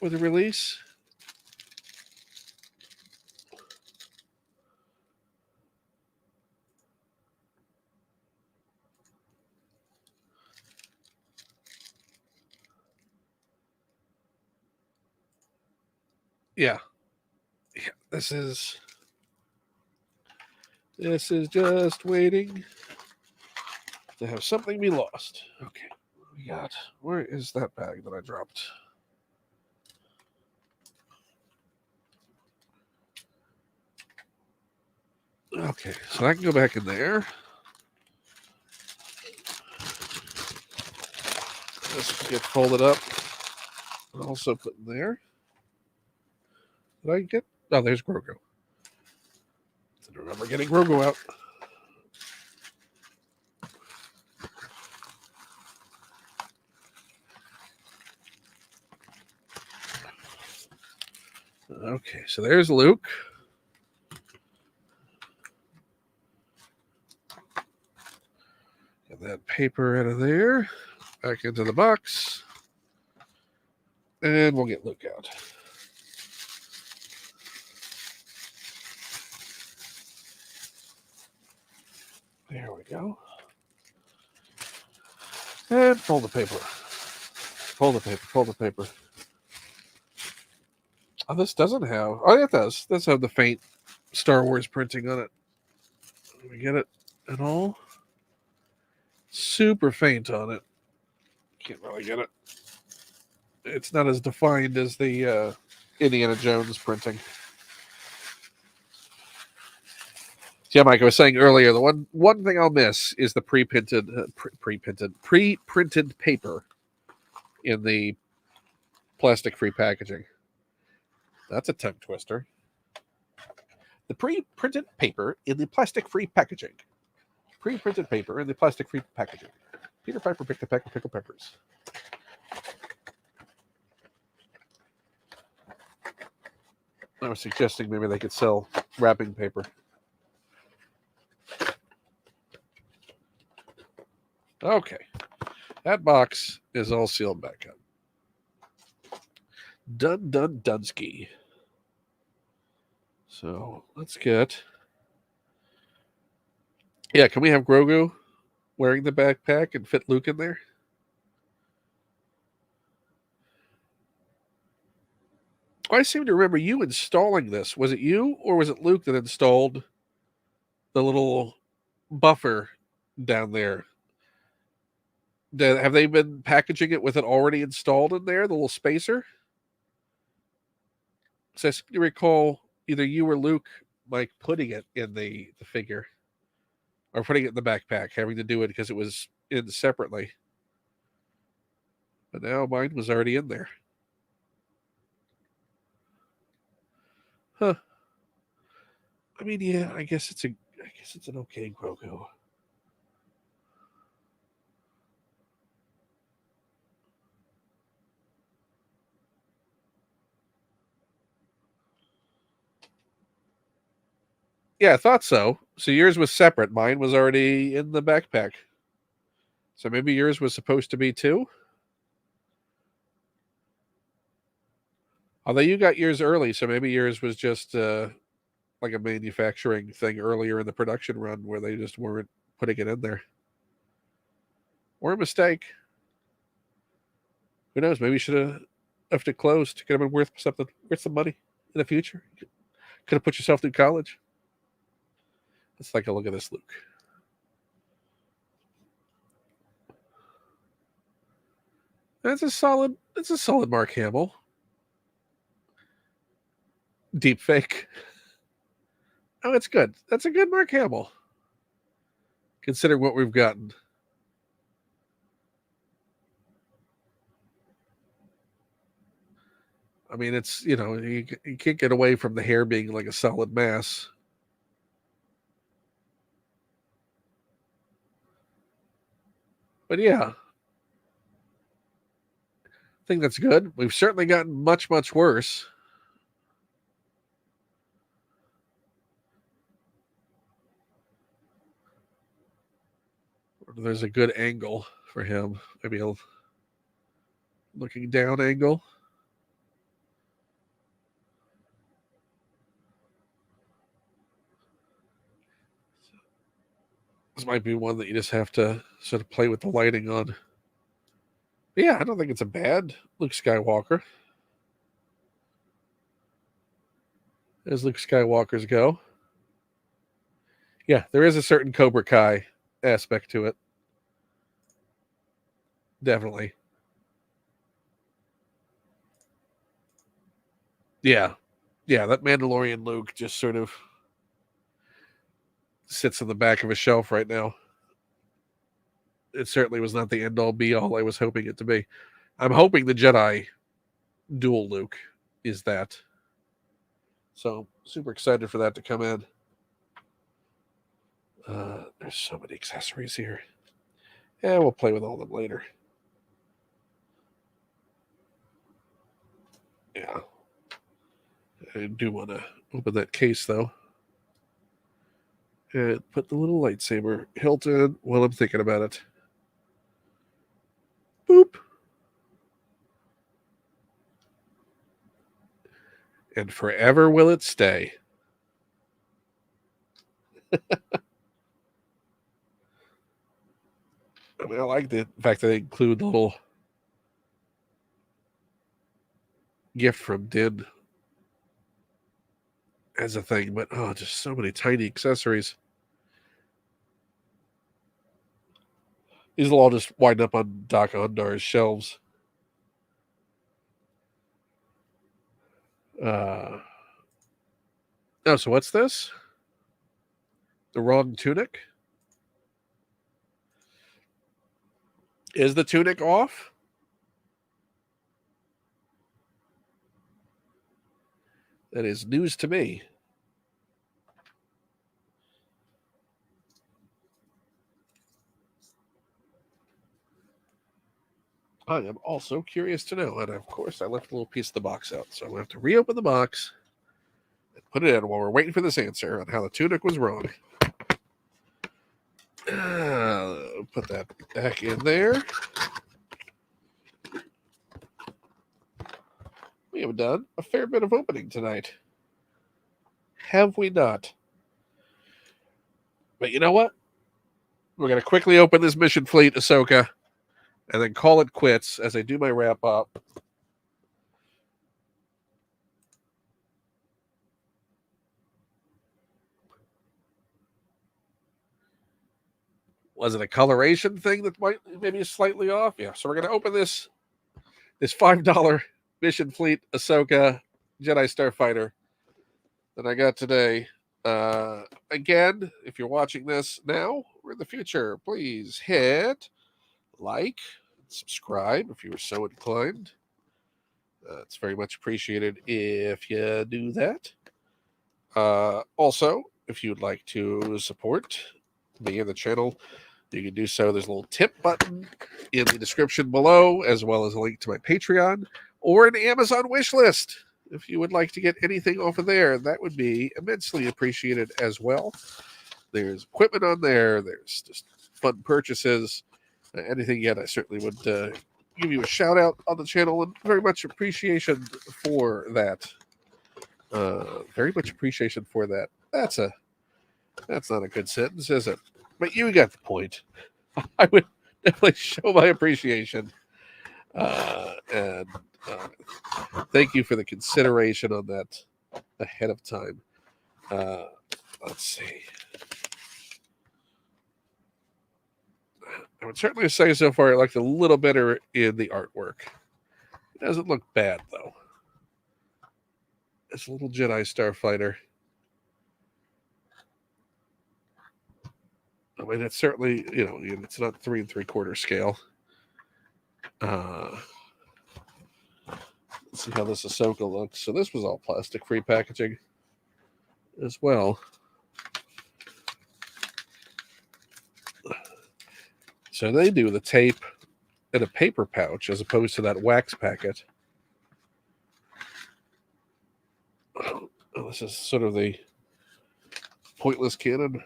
with a release? Yeah. This is just waiting to have something be lost. Okay. What we got? Where is that bag that I dropped? Okay, so I can go back in there. This can get folded up. Also put in there. Did I get? Oh, there's Grogu. I remember getting Grogu out. Okay, so there's Luke. Get that paper out of there. Back into the box. And we'll get Luke out. There we go. And fold the paper. Fold the paper. Fold the paper. Oh, this doesn't have. Oh, it does. It does have the faint Star Wars printing on it. Let me get it at all. Super faint on it. Can't really get it. It's not as defined as the Indiana Jones printing. Yeah, Mike, I was saying earlier, the one thing I'll miss is the pre-printed paper in the plastic-free packaging. That's a tongue twister. The pre-printed paper in the plastic-free packaging. Pre-printed paper in the plastic-free packaging. Peter Piper picked a peck of pickled peppers. I was suggesting maybe they could sell wrapping paper. Okay. That box is all sealed back up. Dunsky. So let's get. Yeah, can we have Grogu wearing the backpack and fit Luke in there? I seem to remember you installing this. Was it you or was it Luke that installed the little buffer down there? Have they been packaging it with it already installed in there, the little spacer? So I seem to recall either you or Luke, like, putting it in the figure or putting it in the backpack, having to do it because it was in separately. But now mine was already in there. Huh. I mean, yeah, I guess it's an okay Grogu. Yeah, I thought so. So yours was separate. Mine was already in the backpack. So maybe yours was supposed to be too? Although you got yours early, so maybe yours was just like a manufacturing thing earlier in the production run where they just weren't putting it in there. Or a mistake. Who knows? Maybe you should have left it closed. Could have been worth something, worth some money in the future. Could have put yourself through college. Let's take a look at this, Luke. That's a solid. It's a solid Mark Hamill. Deep fake. Oh, it's good. That's a good Mark Hamill. Considering what we've gotten. I mean, it's, you can't get away from the hair being like a solid mass. But yeah, I think that's good. We've certainly gotten much, much worse. There's a good angle for him. Maybe a looking down angle. This might be one that you just have to sort of play with the lighting on. But yeah, I don't think it's a bad Luke Skywalker. As Luke Skywalkers go. Yeah, there is a certain Cobra Kai aspect to it. Definitely. Yeah. Yeah, that Mandalorian Luke just sort of sits in the back of a shelf right now. It certainly was not the end all be all I was hoping it to be. I'm hoping the Jedi dual Luke is that. So super excited for that to come in. There's so many accessories here. Yeah, we'll play with all of them later. Yeah. I do want to open that case though. And put the little lightsaber hilt in while I'm thinking about it. Boop. And forever will it stay. I mean, I like the fact that they include the little gift from Din as a thing, but oh, just so many tiny accessories. These will all just wind up on Doc Ondar's shelves. Oh, so what's this? The wrong tunic? Is the tunic off? That is news to me. I am also curious to know. And of course, I left a little piece of the box out. So I'm going to have to reopen the box and put it in while we're waiting for this answer on how the tunic was wrong. Put that back in there. We have done a fair bit of opening tonight. Have we not? But you know what? We're going to quickly open this Mission Fleet Ahsoka and then call it quits as I do my wrap up. Was it a coloration thing that might maybe is slightly off? Yeah. So we're gonna open this $5 Mission Fleet Ahsoka Jedi Starfighter that I got today. Again, if you're watching this now or in the future, please hit like, subscribe if you were so inclined. It's very much appreciated if you do that. Also, if you'd like to support me and the channel, you can do so. There's a little tip button in the description below, as well as a link to my Patreon or an Amazon wish list. If you would like to get anything off of there, that would be immensely appreciated as well. There's equipment on there. There's just fun purchases. Anything yet, I certainly would give you a shout out on the channel, and very much appreciation for that. Very much appreciation for that. That's not a good sentence, is it? But you got the point. I would definitely show my appreciation. And thank you for the consideration on that ahead of time. Let's see. I would certainly say so far I liked a little better in the artwork. It doesn't look bad, though. It's a little Jedi Starfighter. I mean, it's certainly, it's not 3 3/4 scale. Let's see how this Ahsoka looks. So this was all plastic-free packaging as well. So they do the tape in a paper pouch as opposed to that wax packet. Oh, this is sort of the pointless cannon.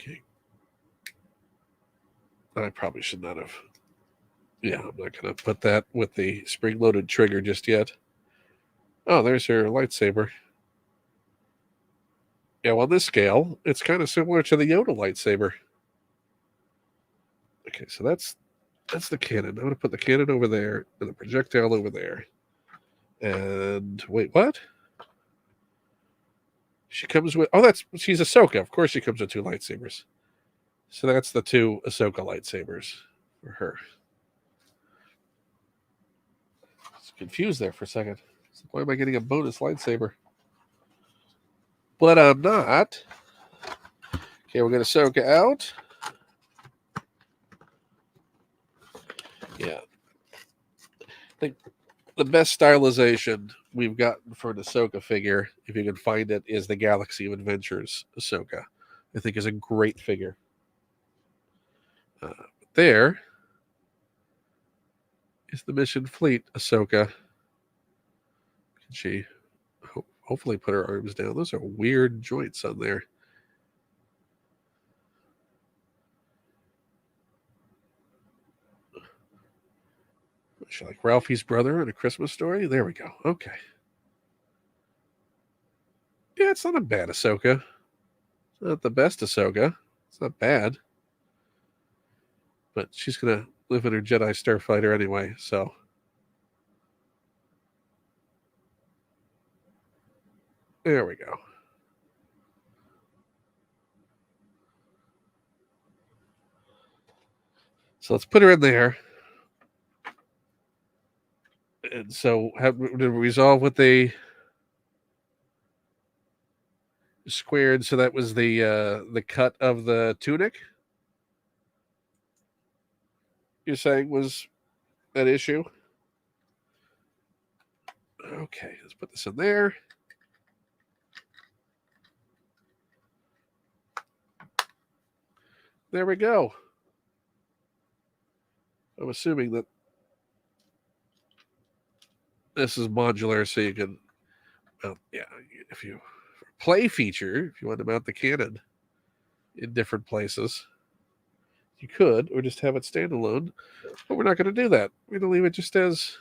Okay. I probably should not have. Yeah, I'm not going to put that with the spring-loaded trigger just yet. Oh, there's her lightsaber. Yeah, well, on this scale, it's kind of similar to the Yoda lightsaber. Okay, so that's the cannon. I'm going to put the cannon over there and the projectile over there. And wait, what? She comes with... Oh, she's Ahsoka. Of course she comes with 2 lightsabers. So that's the 2 Ahsoka lightsabers for her. I was confused there for a second. Why am I getting a bonus lightsaber? But I'm not. Okay, we're going to Ahsoka out. Yeah. I think the best stylization we've gotten for an Ahsoka figure, if you can find it, is the Galaxy of Adventures Ahsoka. I think is a great figure. There is the Mission Fleet Ahsoka. Can she hopefully put her arms down? Those are weird joints on there. Is she like Ralphie's brother in A Christmas Story? There we go. Okay. Yeah, it's not a bad Ahsoka. It's not the best Ahsoka. It's not bad. But she's going to live in her Jedi Starfighter anyway, so. There we go. So let's put her in there. And so did we resolve with the squared? So that was the cut of the tunic. You're saying was an issue? Okay, let's put this in there. There we go. I'm assuming that this is modular, so you can, well, yeah, if you play feature, if you want to mount the cannon in different places, you could, or just have it standalone. But we're not going to do that. We're going to leave it just as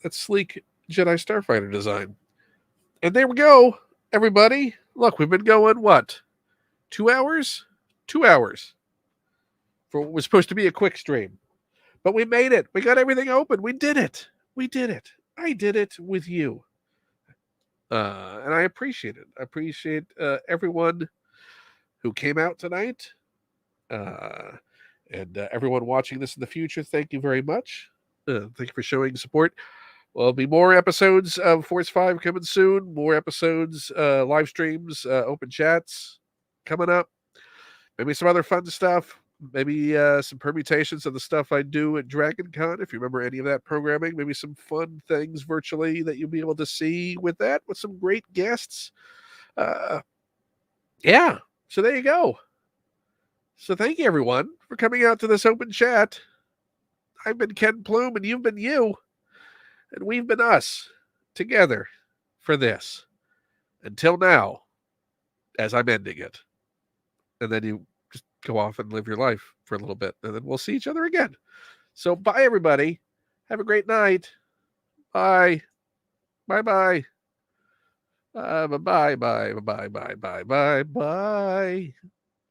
that sleek Jedi Starfighter design. And there we go, everybody. Look, we've been going, what, 2 hours? 2 hours for what was supposed to be a quick stream. But we made it. We got everything open. We did it. We did it. I did it with you. And I appreciate it. I appreciate everyone who came out tonight. Uh, and everyone watching this in the future, thank you very much. Thank you for showing support. There'll be more episodes of Force 5 coming soon, more episodes, live streams, open chats coming up. Maybe some other fun stuff. Maybe some permutations of the stuff I do at Dragon Con, if you remember any of that programming. Maybe some fun things virtually that you'll be able to see with that, with some great guests. Uh, yeah, so there you go. So thank you, everyone, for coming out to this open chat. I've been Ken Plume, and you've been you. And we've been us together for this. Until now, as I'm ending it. And then you just go off and live your life for a little bit. And then we'll see each other again. So bye, everybody. Have a great night. Bye. Bye-bye. Bye-bye. Bye-bye. Bye-bye. Bye-bye.